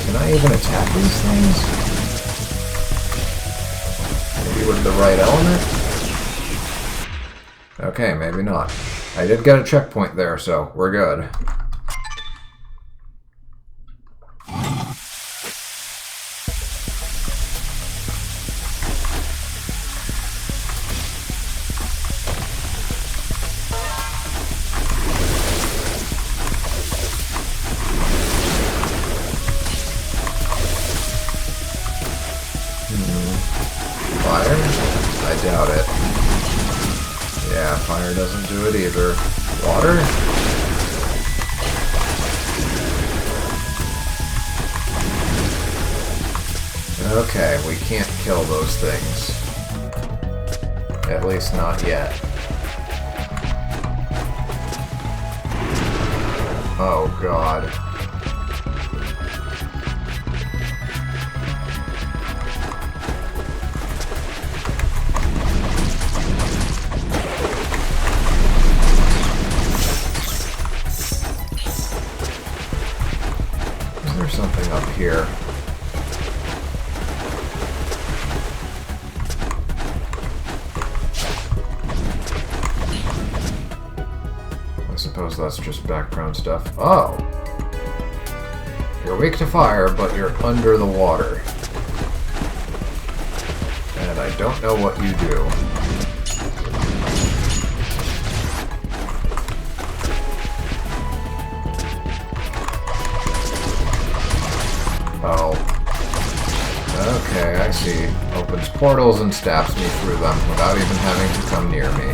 Can I even attack these things? Maybe with the right element? Okay, maybe not. I did get a checkpoint there, so we're good. Fire? I doubt it. Yeah, fire doesn't do it either. Water? Okay, we can't kill those things. At least not yet. Oh god. Is there something up here? I suppose that's just background stuff. Oh! You're weak to fire, but you're under the water. And I don't know what you do. Oh. Okay, I see. Opens portals and stabs me through them without even having to come near me.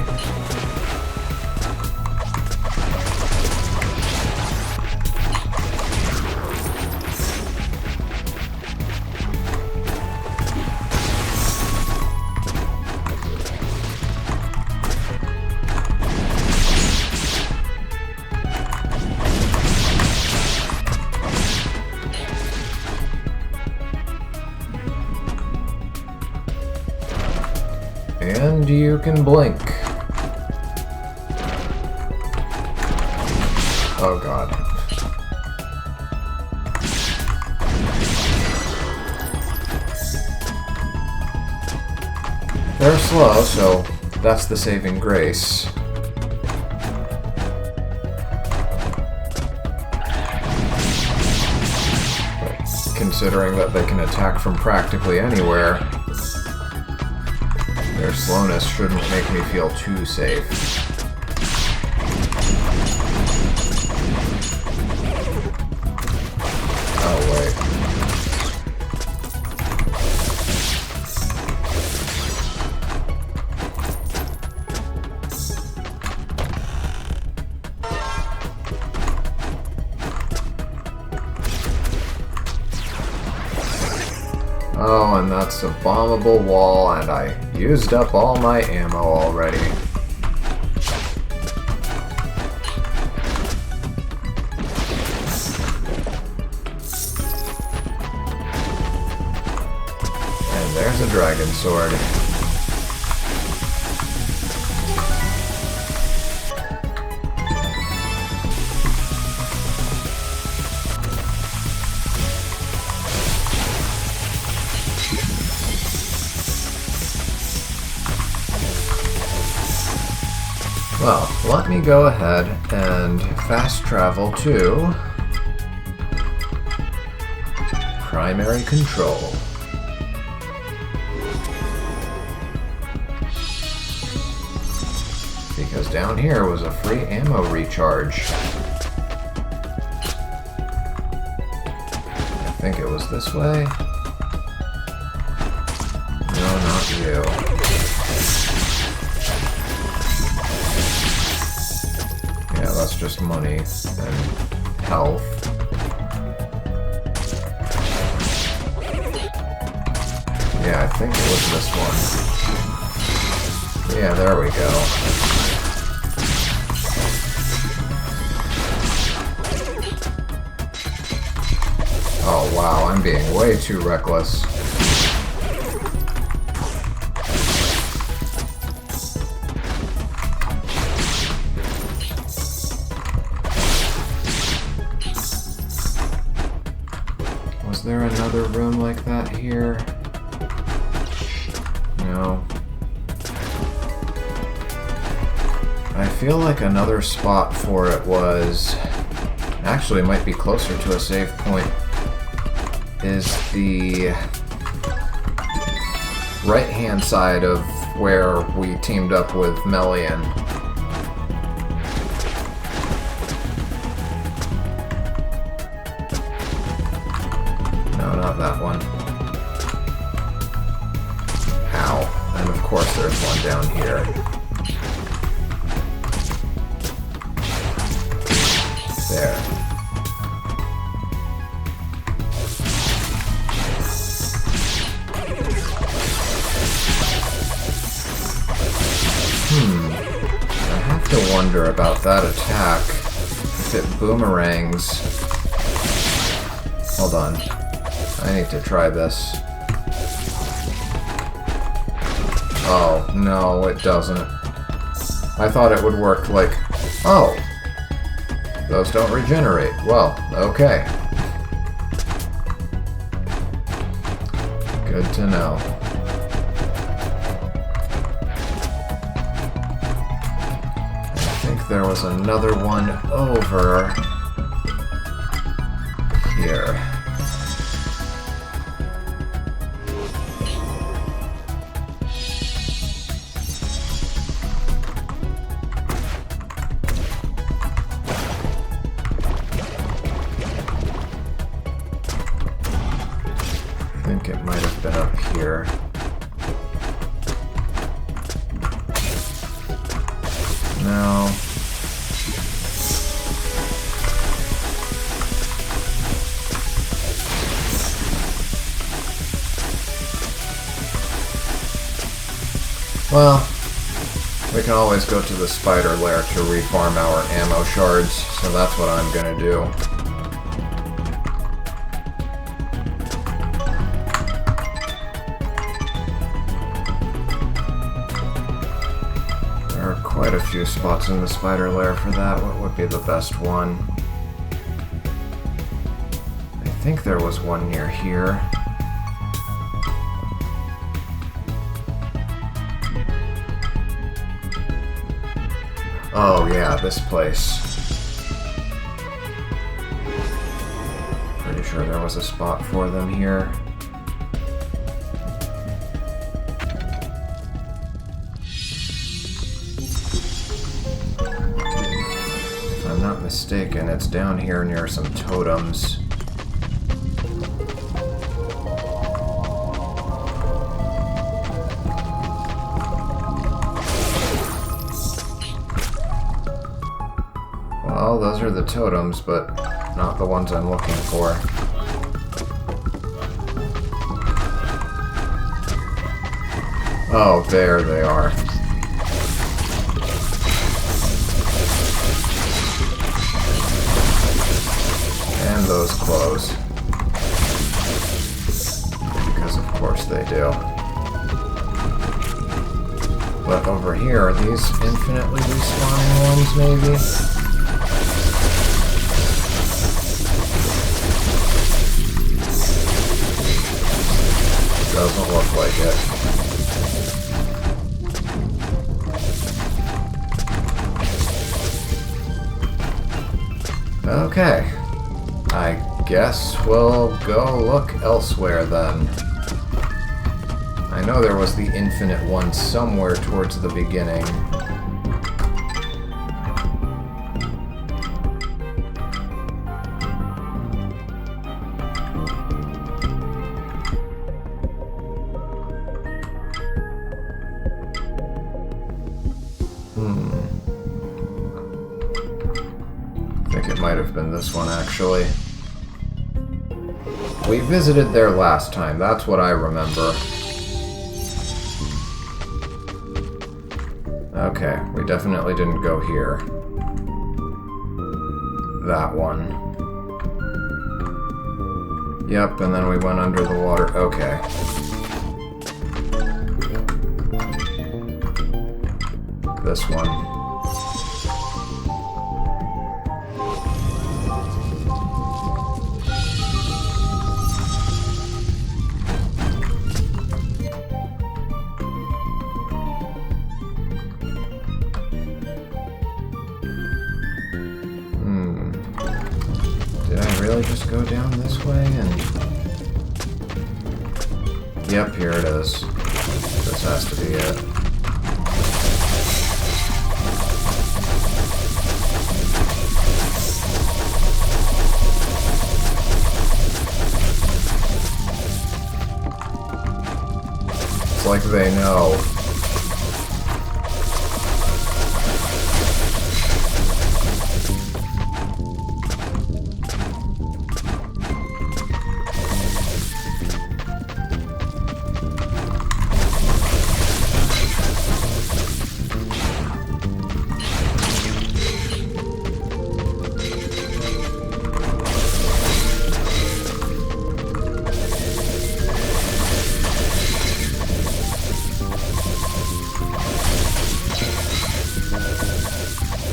And you can blink. Oh god. They're slow, so that's the saving grace. But considering that they can attack from practically anywhere, their slowness shouldn't make me feel too safe. Oh, wait. Oh, and that's a bombable wall, and I used up all my ammo already. And there's a dragon sword. Well, let me go ahead and fast travel to primary control. Because down here was a free ammo recharge. I think it was this way. No, not you. just money and health. Yeah, I think it was this one. Yeah, there we go. Oh wow, I'm being way too reckless. Was there another room like that here? No. I feel like another spot for it was... Actually, it might be closer to a save point. Is the right-hand side of where we teamed up with Melian. No, not that one. Ow. And of course there's one down here. There. I have to wonder about that attack. If it boomerangs... Hold on. I need to try this. Oh, no, it doesn't. I thought it would work like... Oh! Those don't regenerate. Well, okay. Good to know. There was another one over here. I think it might have been up here. No. Well, we can always go to the spider lair to refarm our ammo shards, so that's what I'm gonna do. There are quite a few spots in the spider lair for that. What would be the best one? I think there was one near here. Oh yeah, this place. Pretty sure there was a spot for them here. If I'm not mistaken, it's down here near some totems. Well, those are the totems, but not the ones I'm looking for. Oh, there they are. And those close. Because of course they do. But over here, are these infinitely respawning ones, maybe? Doesn't look like it. Okay. I guess we'll go look elsewhere then. I know there was the infinite one somewhere towards the beginning. this one, actually. We visited there last time, that's what I remember. Okay, we definitely didn't go here. That one. Yep, and then we went under the water. Okay. This one. Did I really just go down this way and... Yep, here it is. This has to be it. It's like they know.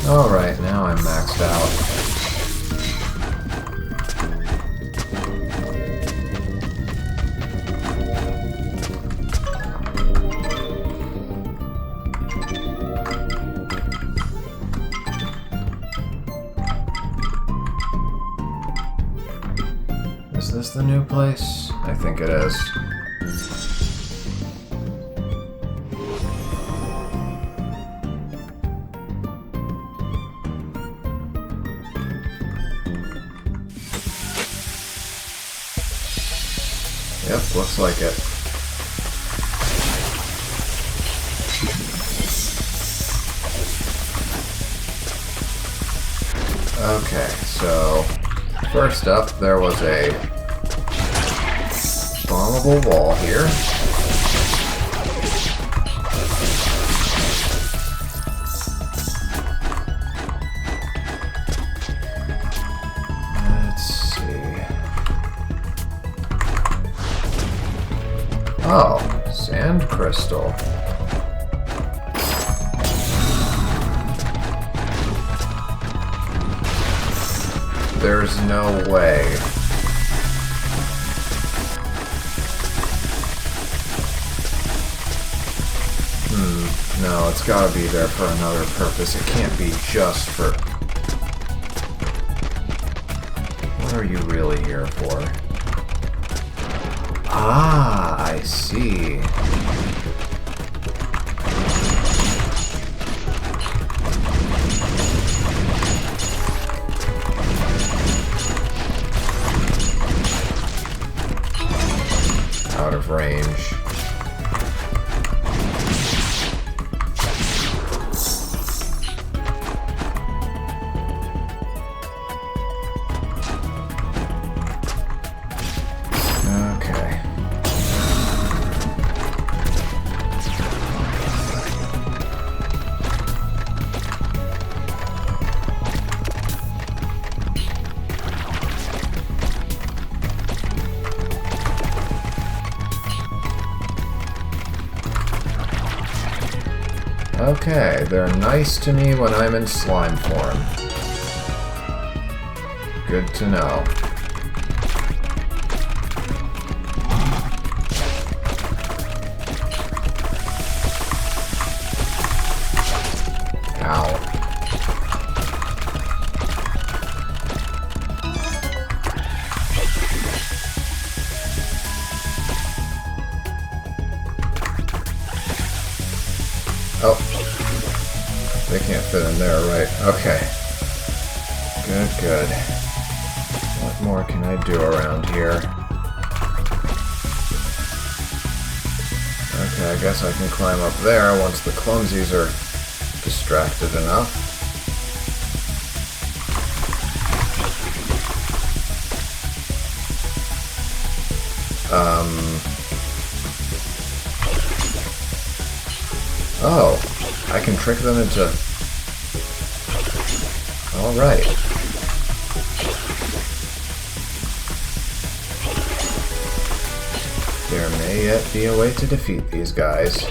Alright, now I'm maxed out. Is this the new place? I think it is. Yep, looks like it. Okay, so first up, there was a bombable wall here. Oh, sand crystal. There's no way. No, it's gotta be there for another purpose. It can't be just for... What are you really here for? Ah, I see. Out of range. Okay, they're nice to me when I'm in slime form. Good to know. Ow. Oh. They can't fit in there, right? Okay. Good, good. What more can I do around here? Okay, I guess I can climb up there once the clumsies are distracted enough. Oh, I can trick them into... Alright. There may yet be a way to defeat these guys.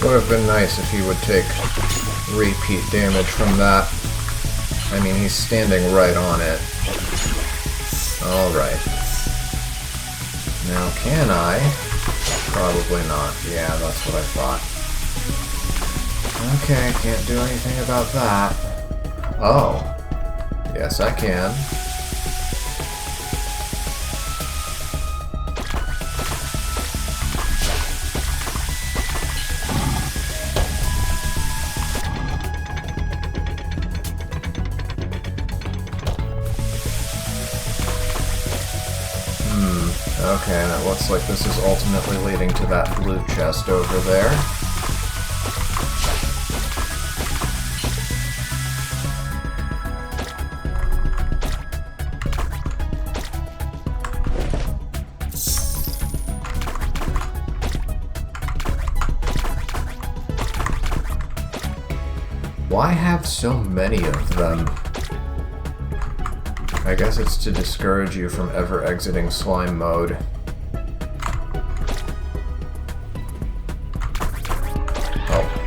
Would have been nice if he would take repeat damage from that. I mean, he's standing right on it. Alright. Now, can I? Probably not. Yeah, that's what I thought. Okay, can't do anything about that. Oh. Yes, I can. Okay, and it looks like this is ultimately leading to that blue chest over there. Why have so many of them? I guess it's to discourage you from ever exiting slime mode. Oh.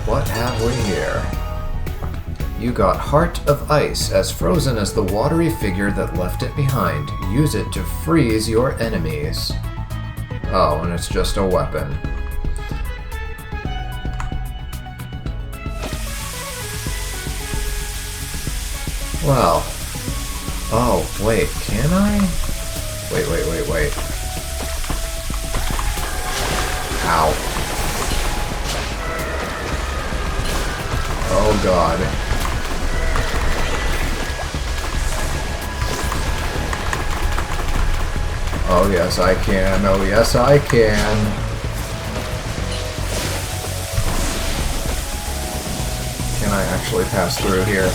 What have we here? You got Heart of Ice, as frozen as the watery figure that left it behind. Use it to freeze your enemies. Oh, and it's just a weapon. Well. Oh, wait, can I? Wait. Ow. Oh god. Oh yes I can. Oh yes I can. Can I actually pass through here?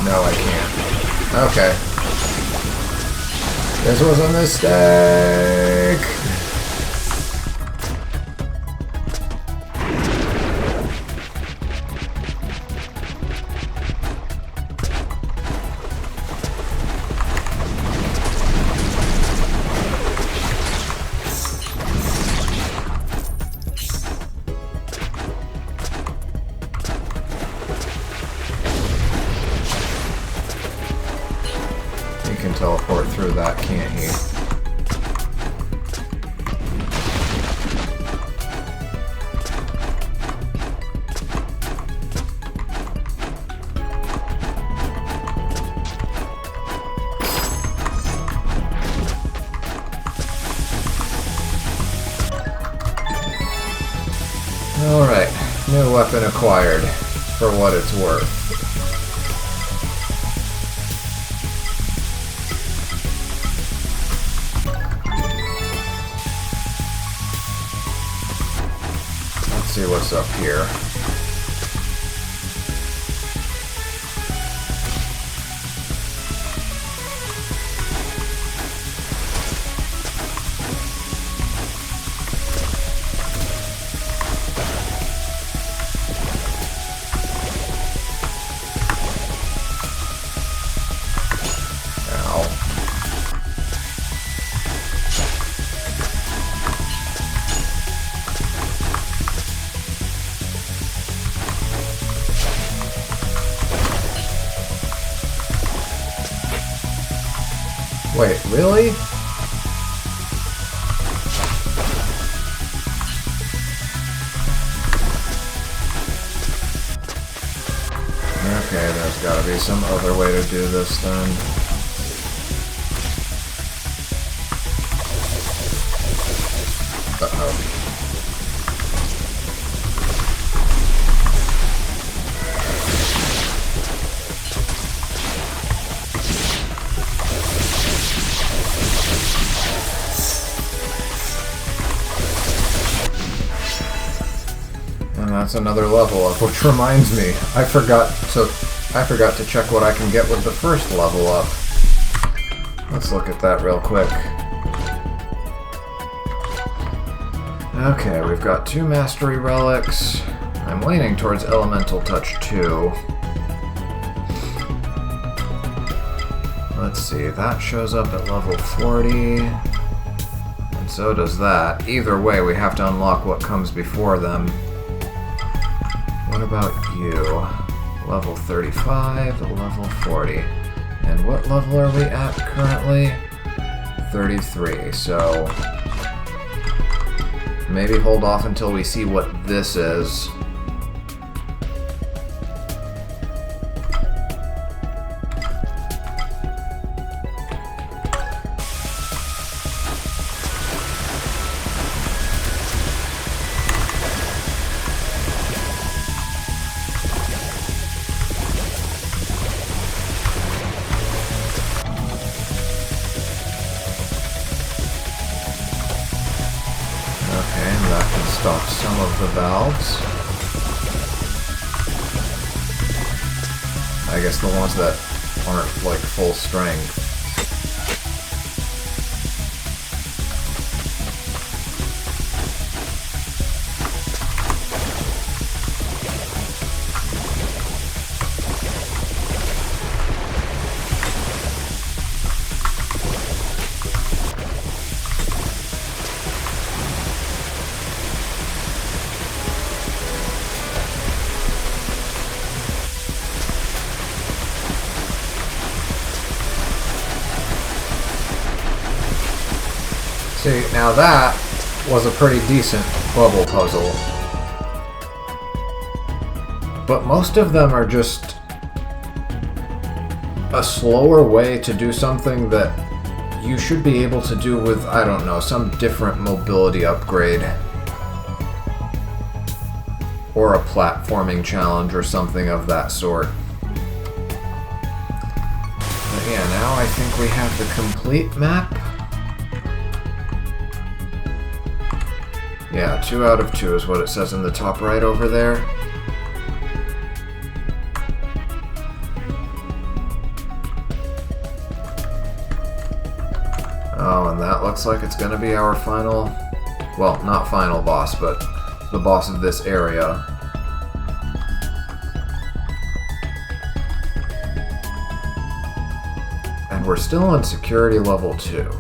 No, I can't. Okay. This was a mistake! Can teleport through that, can't he? Alright, new weapon acquired, for what it's worth. See what's up here. Wait, really? Okay, there's gotta be some other way to do this then. Uh-oh. And that's another level up, which reminds me, I forgot to check what I can get with the first level up. Let's look at that real quick. Okay, we've got 2 mastery relics. I'm leaning towards Elemental Touch 2. Let's see, that shows up at level 40. And so does that. Either way, we have to unlock what comes before them. What about you? Level 35, level 40. And what level are we at currently? 33, so maybe hold off until we see what this is. Stop some of the valves. I guess the ones that aren't like full strength. See, now that was a pretty decent bubble puzzle. But most of them are just a slower way to do something that you should be able to do with, I don't know, some different mobility upgrade. Or a platforming challenge or something of that sort. But yeah, now I think we have the complete map. Yeah, 2 out of 2 is what it says in the top right over there. Oh, and that looks like it's gonna be our final, well, not final boss, but the boss of this area. And we're still on security level 2.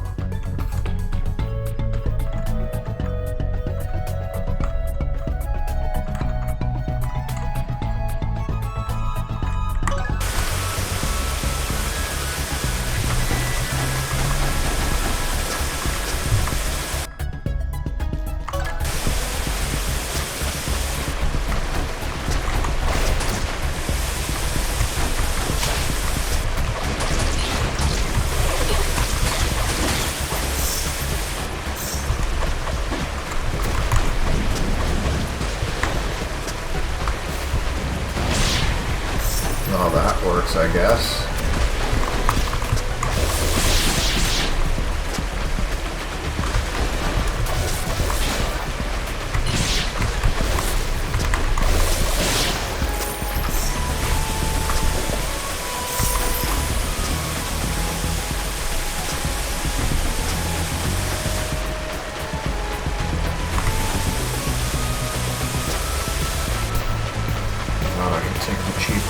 Well, that works, I guess.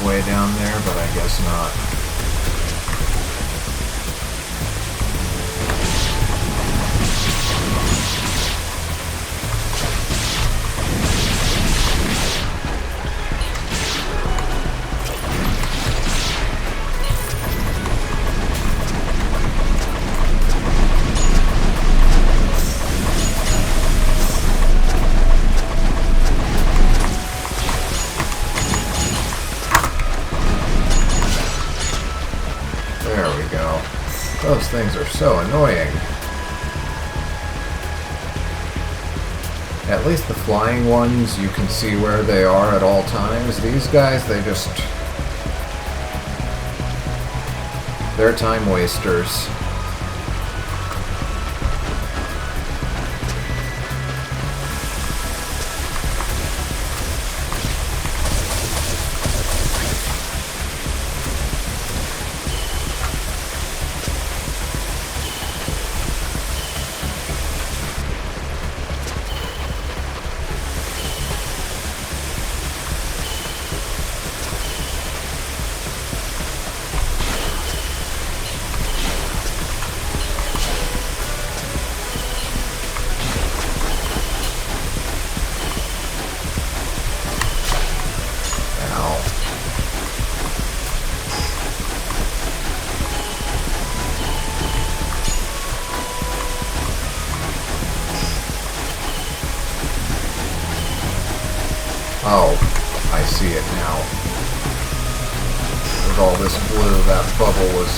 Way down there, but I guess not. so annoying. At least the flying ones, you can see where they are at all times. These guys, they just... they're time wasters. Oh, I see it now. With all this blue, that bubble was...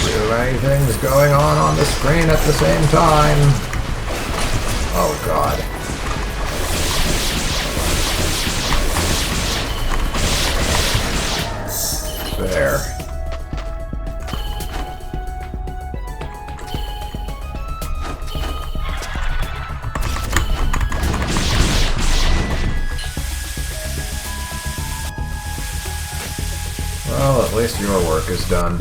too many things going on the screen at the same time. Oh god. There. Well, at least your work is done.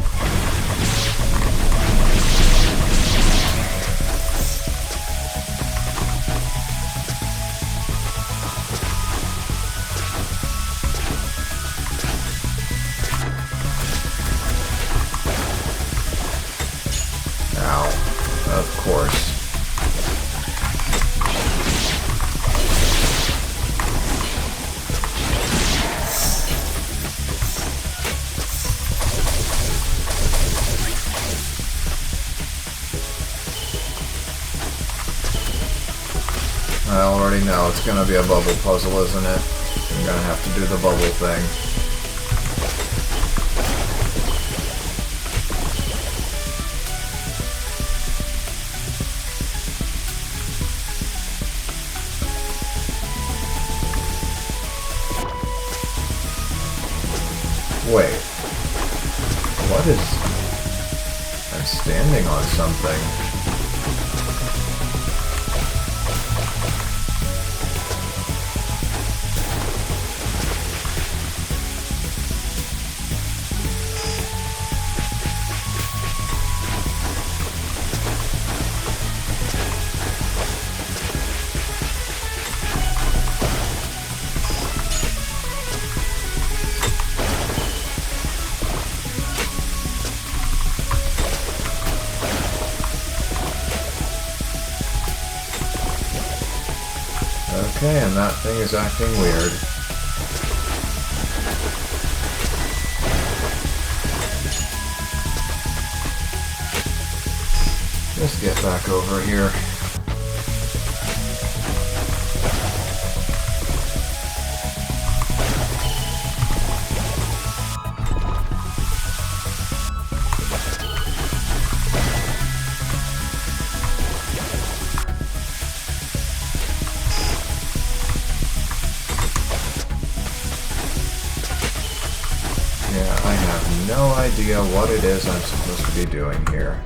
Of course. I already know it's gonna be a bubble puzzle, isn't it? I'm gonna have to do the bubble thing. Wait, what is... I'm standing on something. Okay, and that thing is acting weird. Just get back over here. Yeah, I have no idea what it is I'm supposed to be doing here.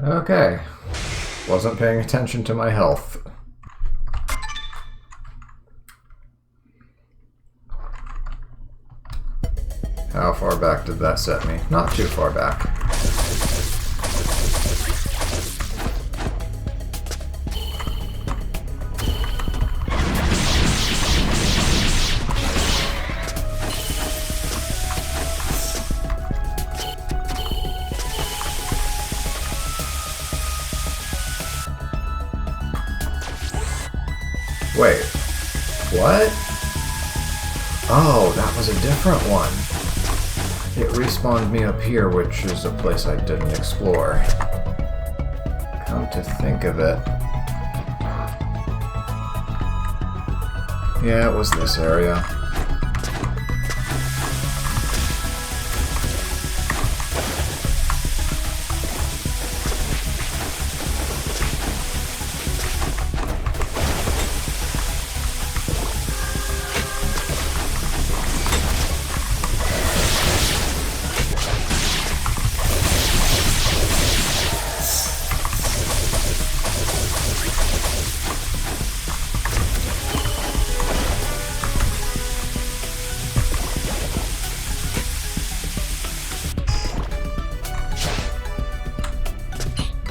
Okay. Wasn't paying attention to my health. How far back did that set me? Not too far back. What? Oh, that was a different one. It respawned me up here, which is a place I didn't explore. Come to think of it. Yeah, it was this area.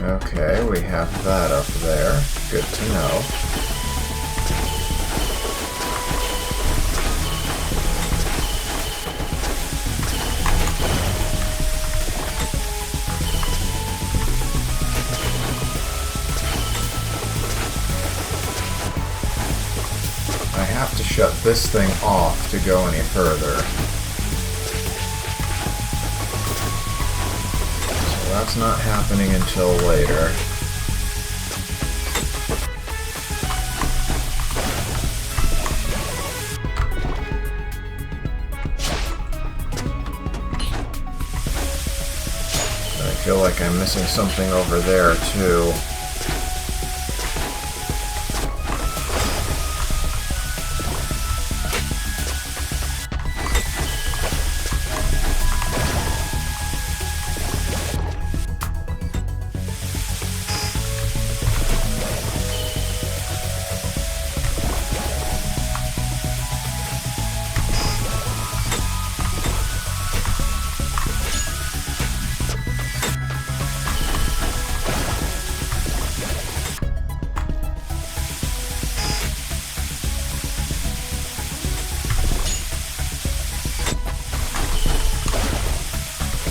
Okay, we have that up there. Good to know. I have to shut this thing off to go any further. That's not happening until later. I feel like I'm missing something over there, too.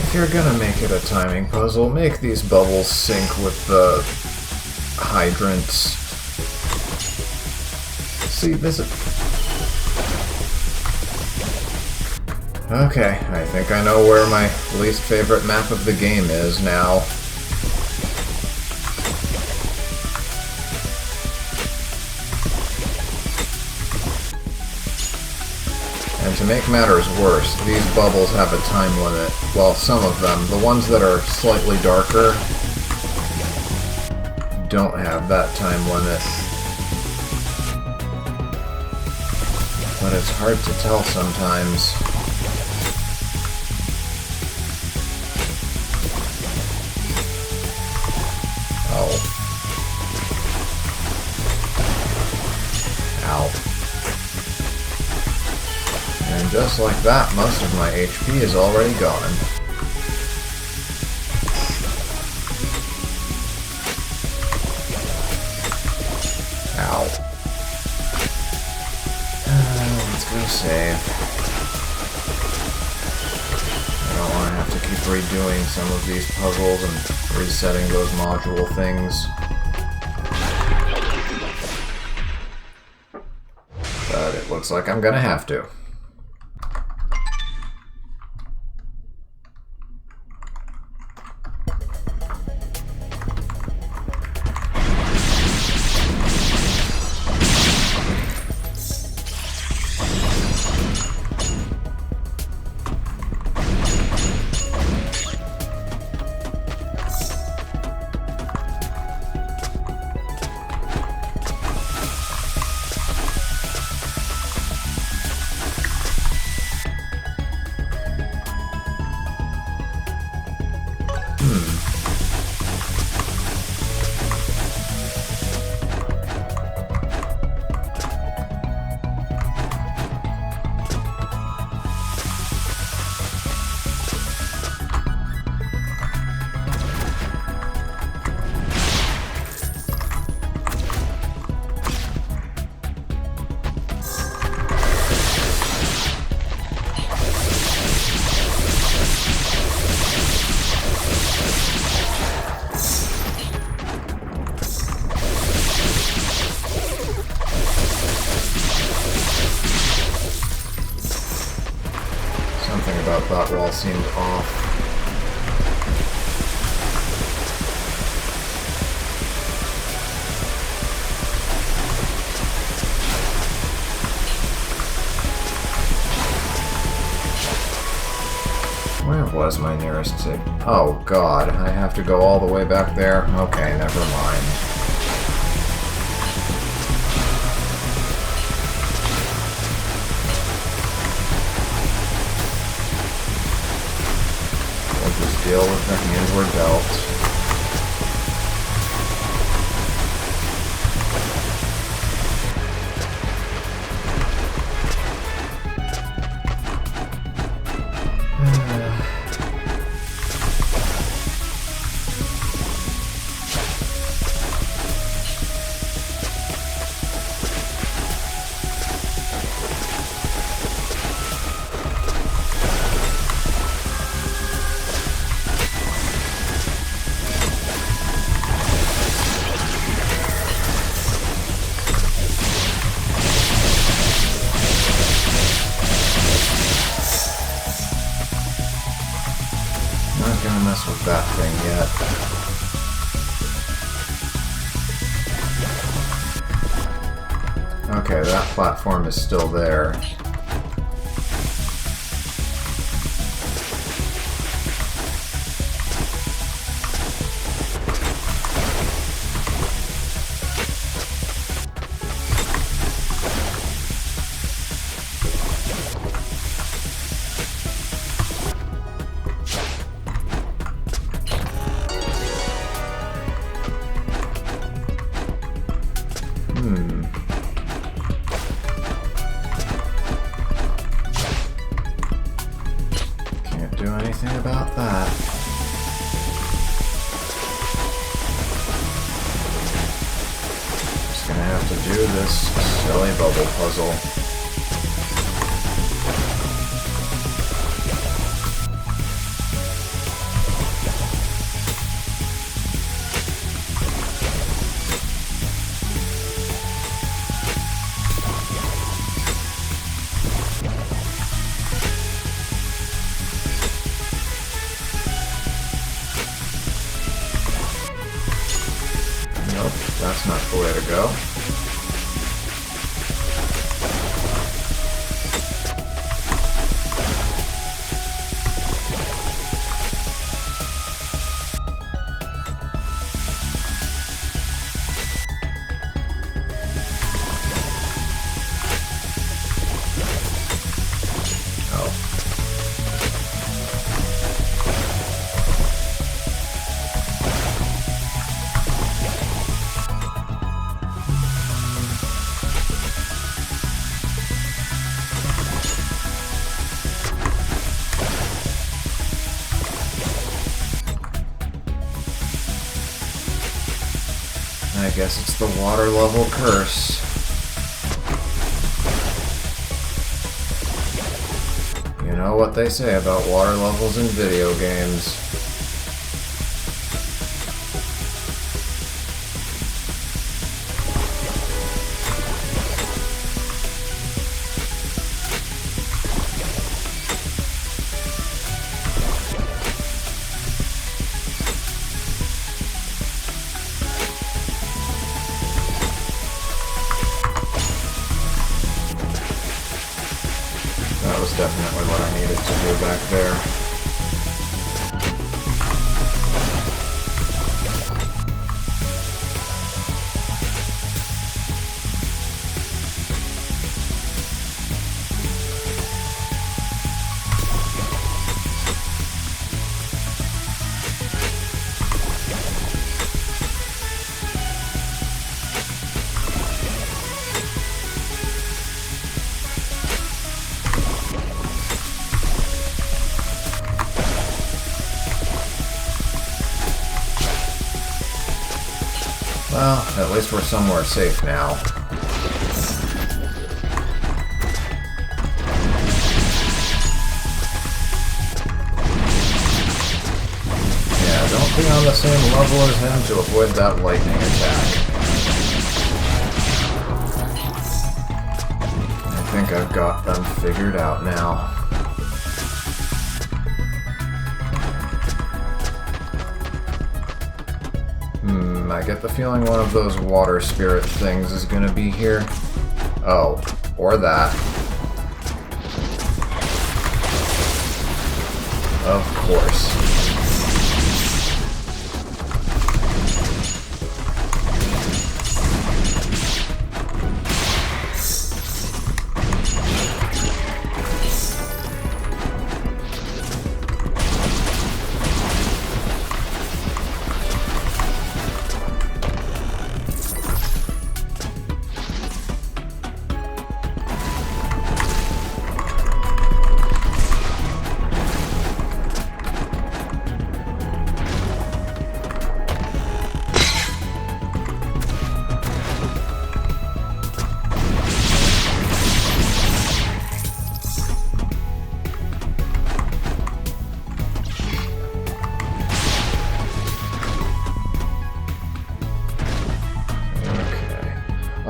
If you're gonna make it a timing puzzle, make these bubbles sync with the hydrants. See, this is... Okay, I think I know where my least favorite map of the game is now. And to make matters worse, these bubbles have a time limit. Well, some of them. The ones that are slightly darker don't have that time limit. But it's hard to tell sometimes. Oh. Ow. And just like that, most of my HP is already gone. Ow. Let's go save. I don't want to have to keep redoing some of these puzzles and resetting those module things. But it looks like I'm gonna have to. Something about that wall seemed off. Where was my nearest save? Oh god, I have to go all the way back there? Okay, never mind. We'll just deal with the handward belt. Not gonna mess with that thing yet. Okay, that platform is still there. Can't do anything about that. Just gonna have to do this silly bubble puzzle. Nope, that's not the way to go. Oh. I guess it's the water level curse. You know what they say about water levels in video games. That was definitely what I needed to do back there. Well, at least we're somewhere safe now. Yeah, don't be on the same level as him to avoid that lightning attack. I think I've got them figured out now. I get the feeling one of those water spirit things is gonna be here. Oh, or that. Of course.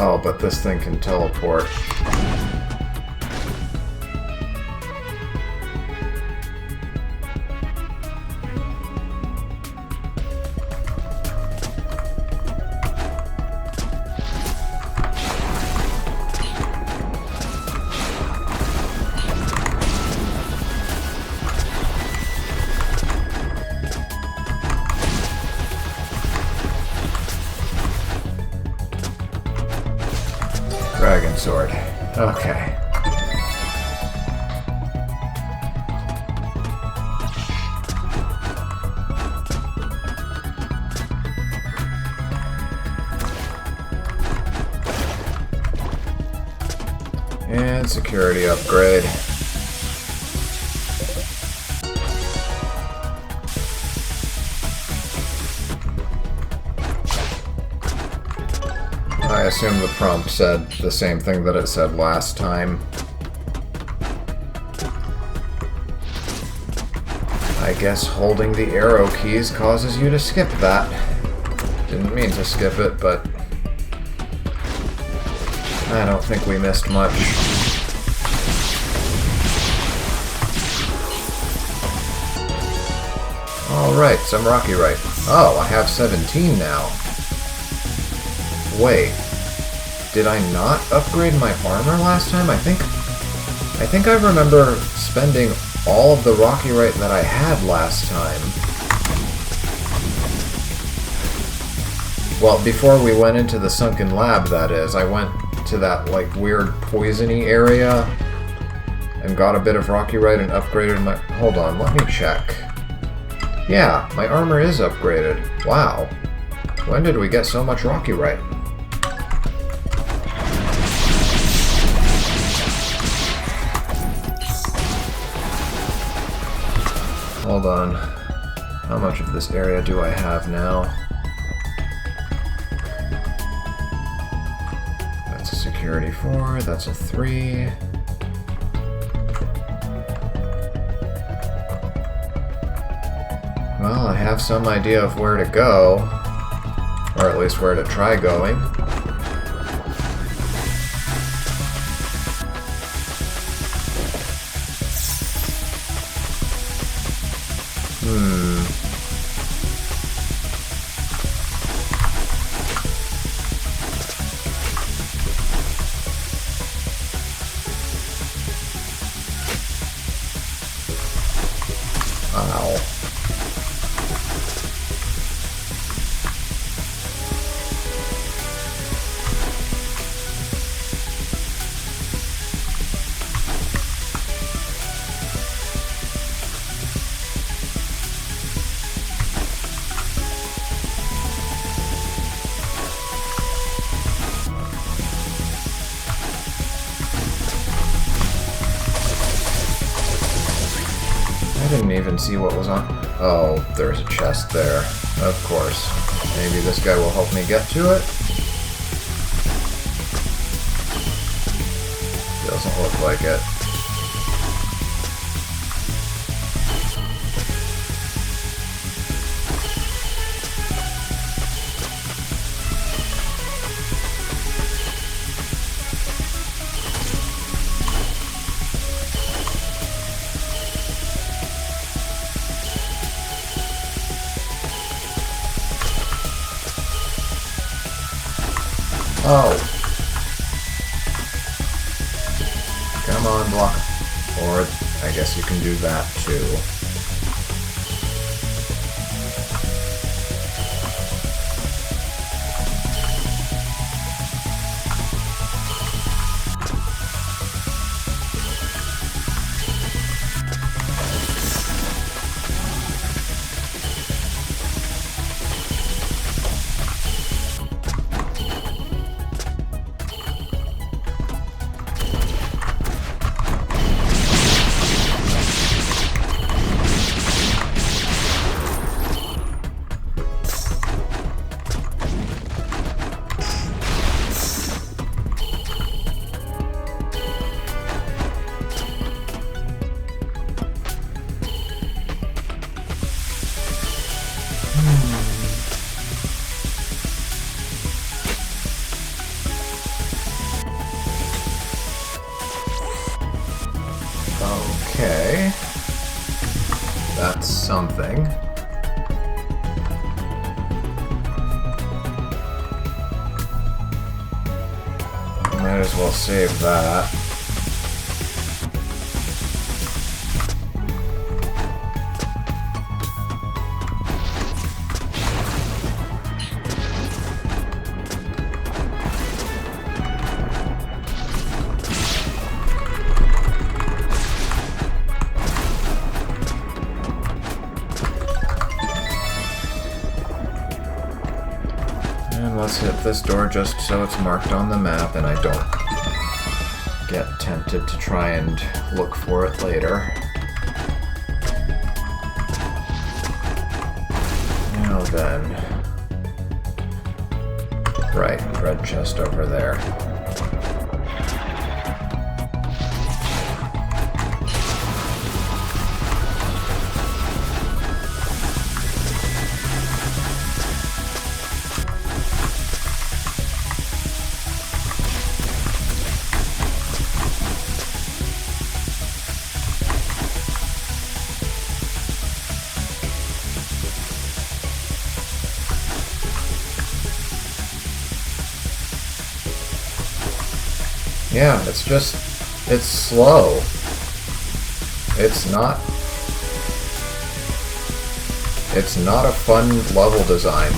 Oh, but this thing can teleport. Dragon sword. Okay. And security upgrade. I assume the prompt said the same thing that it said last time. I guess holding the arrow keys causes you to skip that. Didn't mean to skip it, but I don't think we missed much. Alright, some rocky right. Oh, I have 17 now. Wait. Did I not upgrade my armor last time? I think I remember spending all of the rocky right that I had last time. Well, before we went into the Sunken Lab, that is, I went to that, like, weird poisony area and got a bit of rocky right and upgraded my... Hold on, let me check. Yeah, my armor is upgraded. Wow. When did we get so much rocky right? Hold on. How much of this area do I have now? That's a security 4, that's a 3. Well, I have some idea of where to go. Or at least where to try going. Ow. I didn't even see what was on... Oh, there's a chest there. Of course. Maybe this guy will help me get to it? Doesn't look like it. Oh. Come on, block. Or I guess you can do that too. Okay. That's something. Might as well save that. Let's hit this door just so it's marked on the map and I don't get tempted to try and look for it later. Now then. Right, red chest over there. Yeah, it's slow. It's not a fun level design.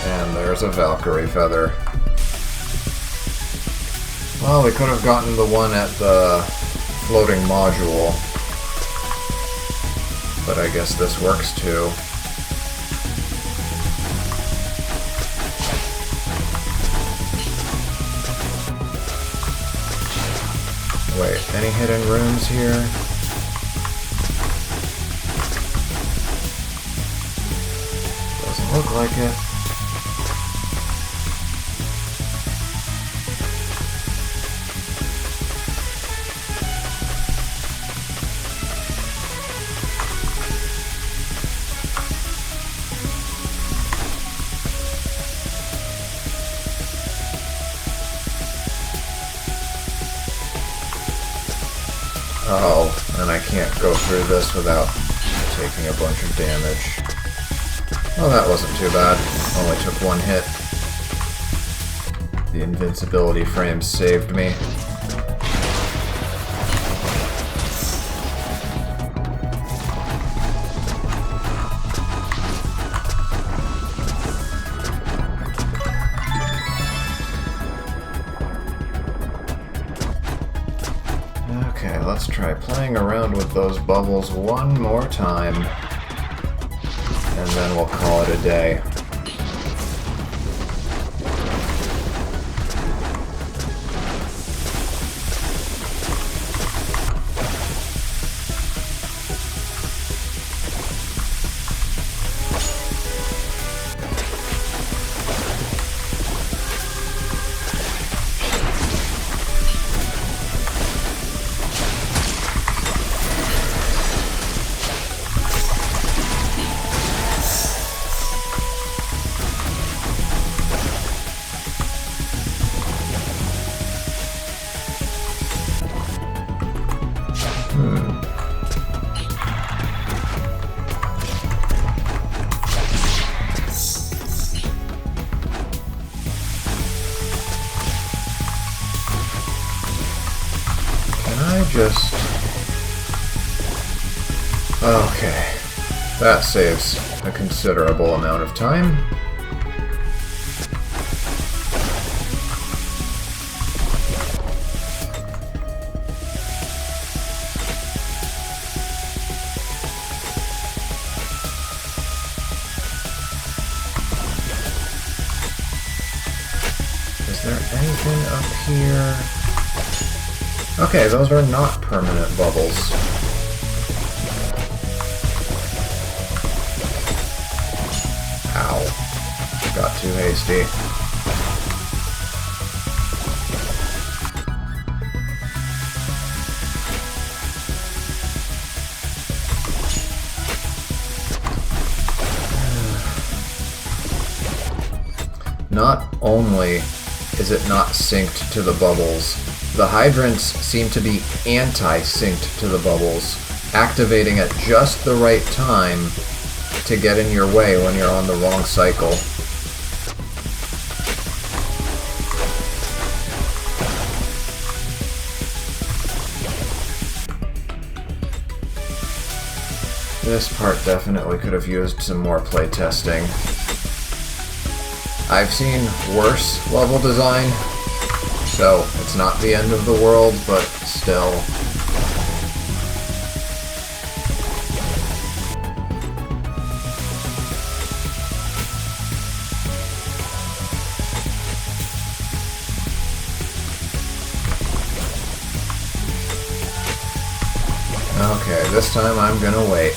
And there's a Valkyrie feather. Well, we could have gotten the one at the floating module. But I guess this works too. Wait, any hidden rooms here? Doesn't look like it. Oh, and I can't go through this without taking a bunch of damage. Well, that wasn't too bad. Only took one hit. The invincibility frame saved me. Okay, let's try playing around with those bubbles one more time. And then we'll call it a day. Okay. That saves a considerable amount of time. Is there anything up here? Okay, those are not permanent bubbles. Ow. Got too hasty. Not only is it not synced to the bubbles, the hydrants seem to be anti-synced to the bubbles, activating at just the right time to get in your way when you're on the wrong cycle. This part definitely could have used some more playtesting. I've seen worse level design, so it's not the end of the world, but still. Okay, this time I'm gonna wait.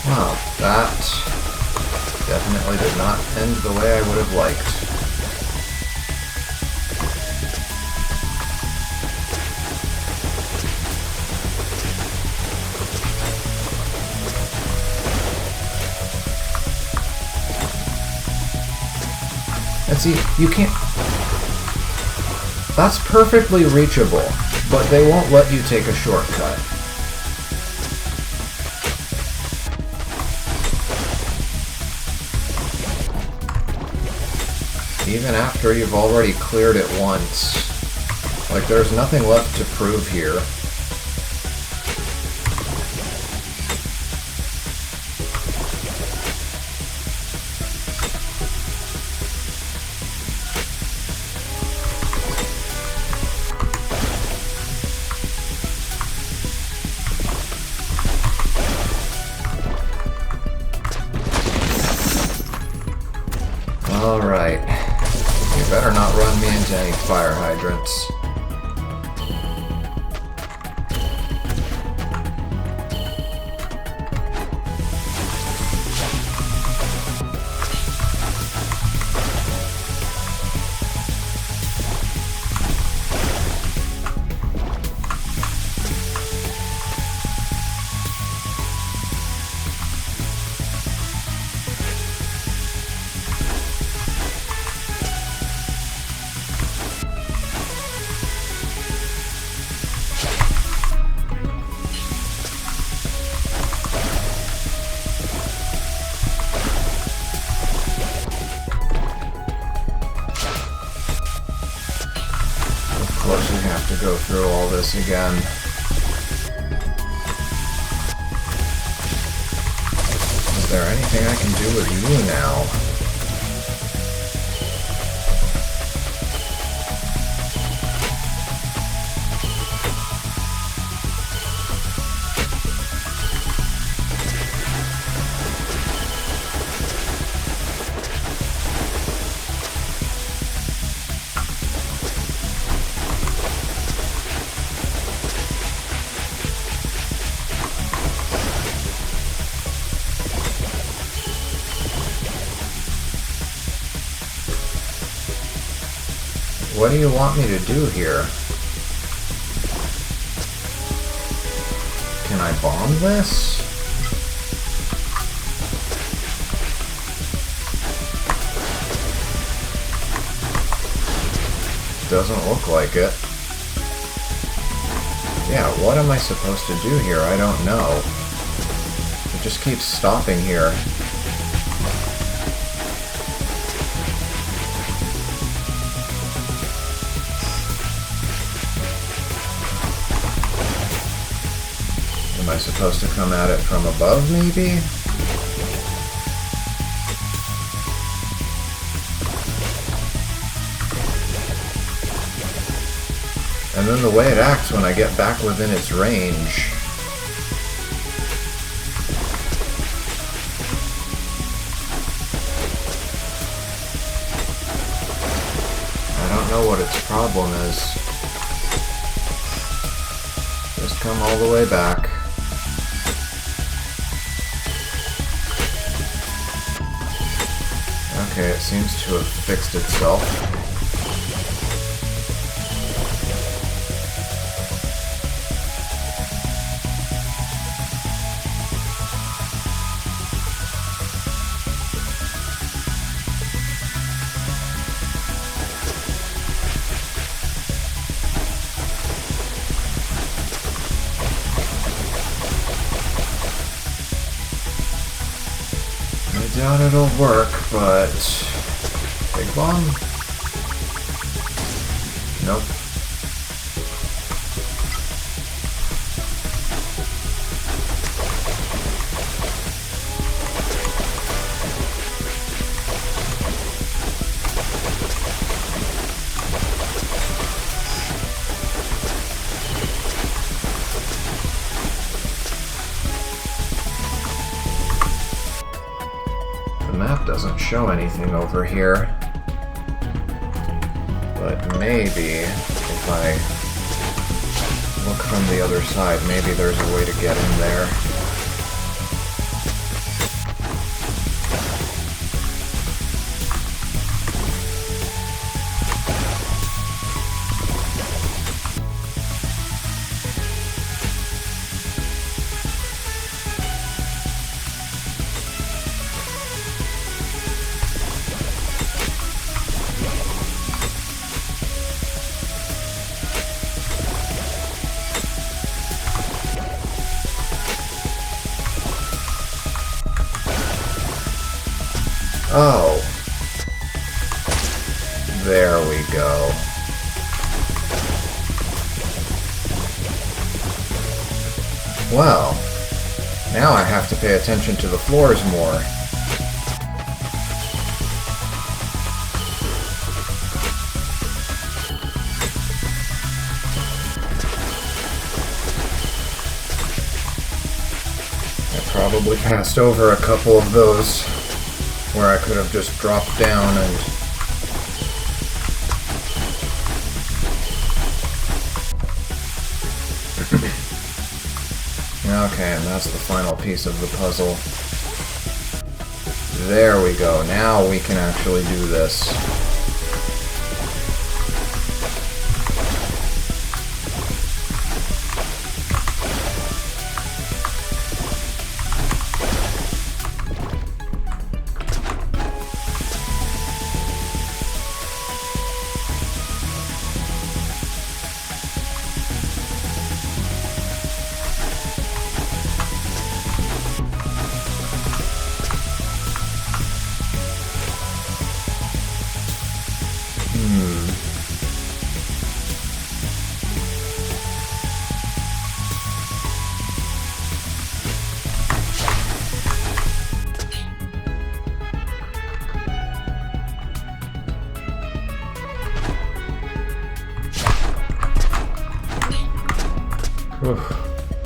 Wow, that definitely did not end the way I would have liked. And see, you can't... That's perfectly reachable, but they won't let you take a shortcut. Even after you've already cleared it once. Like, there's nothing left to prove here. Alright. You better not run me into any fire hydrants. Of course we have to go through all this again. Is there anything I can do with you now? What do you want me to do here? Can I bomb this? Doesn't look like it. Yeah, what am I supposed to do here? I don't know. It just keeps stopping here. Am I supposed to come at it from above, maybe? And then the way it acts when I get back within its range. I don't know what its problem is. Just come all the way back. Okay, it seems to have fixed itself. I doubt it'll work, but... Big bomb? Nope. The map doesn't show anything over here. But maybe if I look from the other side, maybe there's a way to get in there. Oh. There we go. Well, now I have to pay attention to the floors more. I probably passed over a couple of those where I could have just dropped down and... Okay, and that's the final piece of the puzzle. There we go. Now we can actually do this.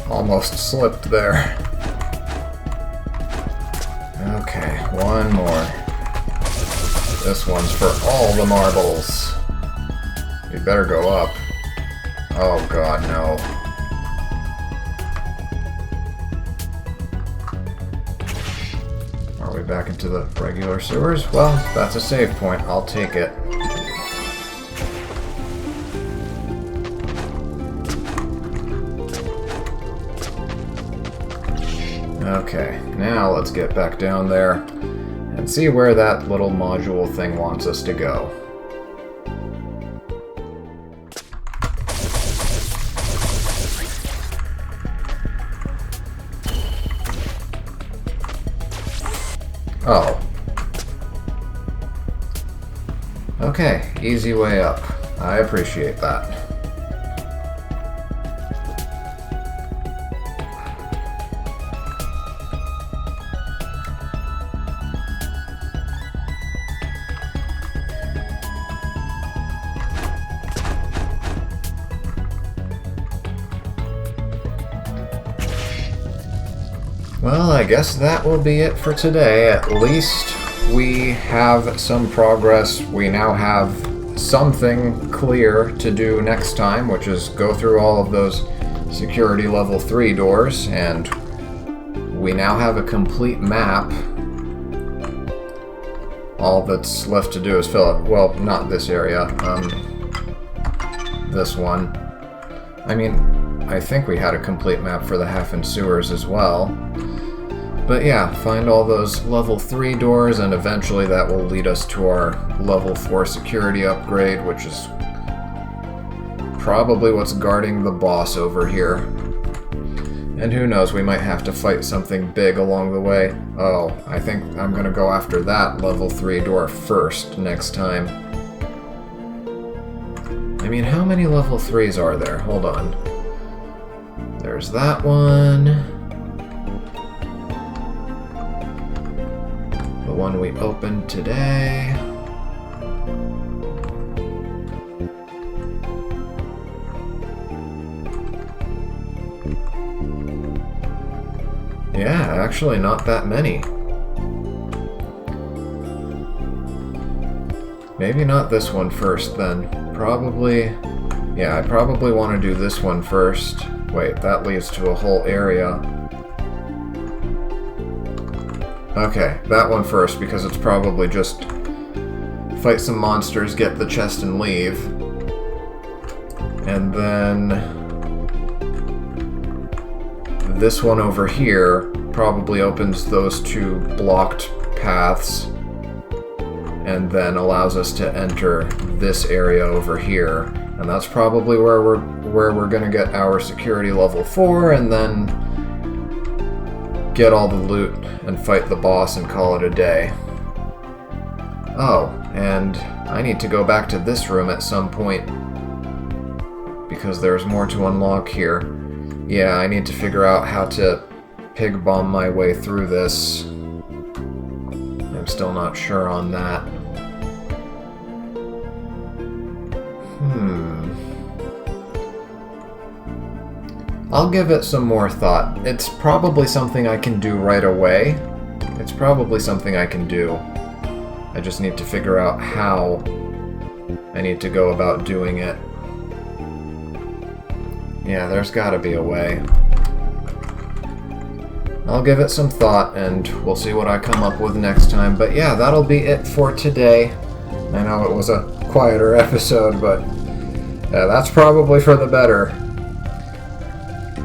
Almost slipped there. Okay, one more. This one's for all the marbles. You better go up. Oh god, no. Are we back into the regular sewers? Well, that's a save point. I'll take it. Okay, now let's get back down there and see where that little module thing wants us to go. Oh. Okay, easy way up. I appreciate that. Well, I guess that will be it for today. At least we have some progress. We now have something clear to do next time, which is go through all of those security level 3 doors, and we now have a complete map. All that's left to do is fill it. Well, not this area. This one. I mean, I think we had a complete map for the Hafin Sewers as well. But yeah, find all those level 3 doors, and eventually that will lead us to our level 4 security upgrade, which is probably what's guarding the boss over here. And who knows, we might have to fight something big along the way. Oh, I think I'm gonna go after that level 3 door first next time. I mean, how many level 3s are there? Hold on. There's that one. The one we opened today. Yeah, actually not that many. Maybe not this one first then. Probably... yeah, I probably want to do this one first. Wait, that leads to a whole area. Okay, that one first, because it's probably just fight some monsters, get the chest, and leave. And then this one over here probably opens those 2 blocked paths and then allows us to enter this area over here. And that's probably where we're gonna get our security level 4, and then get all the loot and fight the boss and call it a day. Oh, and I need to go back to this room at some point because there's more to unlock here. Yeah, I need to figure out how to pig bomb my way through this. I'm still not sure on that. I'll give it some more thought. It's probably something I can do right away. It's probably something I can do. I just need to figure out how I need to go about doing it. Yeah, there's gotta be a way. I'll give it some thought, and we'll see what I come up with next time. But yeah, that'll be it for today. I know it was a quieter episode, but yeah, that's probably for the better.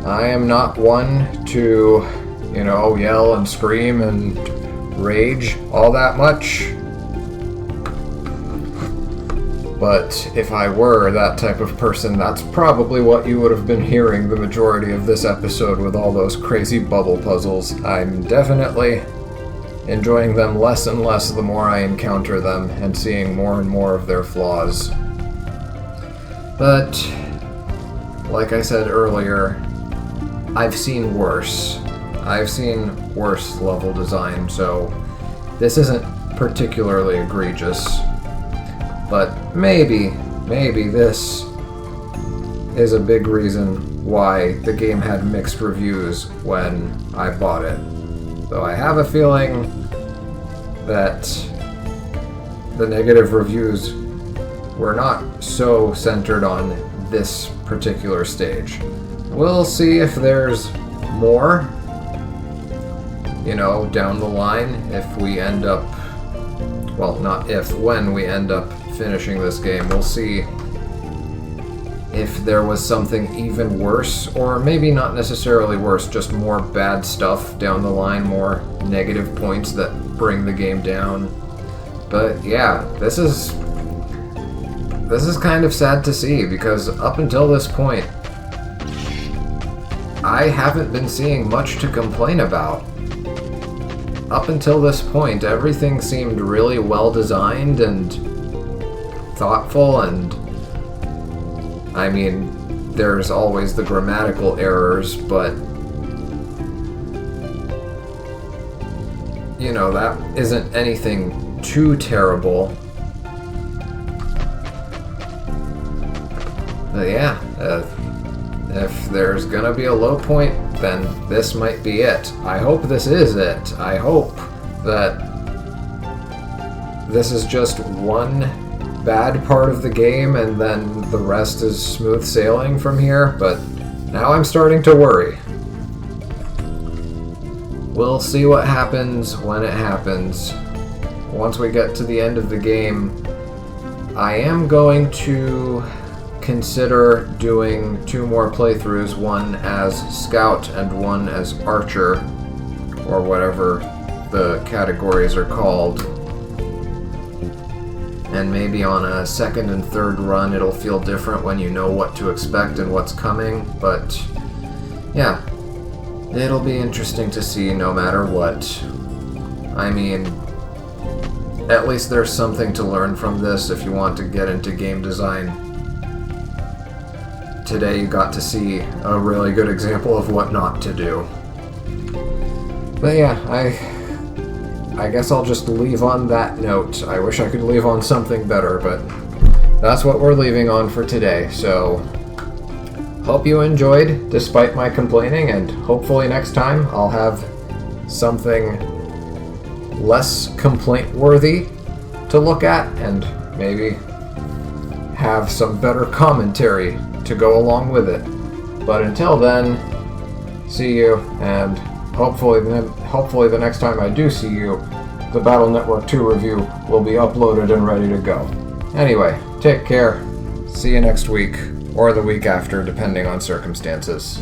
I am not one to, you know, yell and scream and rage all that much. But if I were that type of person, that's probably what you would have been hearing the majority of this episode with all those crazy bubble puzzles. I'm definitely enjoying them less and less the more I encounter them and seeing more and more of their flaws. But, like I said earlier, I've seen worse. I've seen worse level design, so this isn't particularly egregious. But maybe this is a big reason why the game had mixed reviews when I bought it. Though I have a feeling that the negative reviews were not so centered on this particular stage. We'll see if there's more, you know, down the line if we end up, well, not if, when we end up finishing this game. We'll see if there was something even worse, or maybe not necessarily worse, just more bad stuff down the line, more negative points that bring the game down. But yeah, this is kind of sad to see, because up until this point, I haven't been seeing much to complain about. up until this point, everything seemed really well designed and thoughtful, and I mean, there's always the grammatical errors, but you know, that isn't anything too terrible. But yeah, if there's gonna be a low point, then this might be it. I hope this is it. I hope that this is just one bad part of the game and then the rest is smooth sailing from here, but now I'm starting to worry. We'll see what happens when it happens. Once we get to the end of the game, I am going to consider doing 2 more playthroughs, one as Scout and one as Archer, or whatever the categories are called. And maybe on a second and third run it'll feel different when you know what to expect and what's coming, but yeah, it'll be interesting to see no matter what. I mean, at least there's something to learn from this if you want to get into game design. Today you got to see a really good example of what not to do. But yeah, I guess I'll just leave on that note. I wish I could leave on something better, but that's what we're leaving on for today. So, hope you enjoyed, despite my complaining, and hopefully next time I'll have something less complaint-worthy to look at, and maybe have some better commentary to go along with it. But until then, see you, and hopefully the next time I do see you, the Battle Network 2 review will be uploaded and ready to go. Anyway, take care. See you next week, or the week after, depending on circumstances.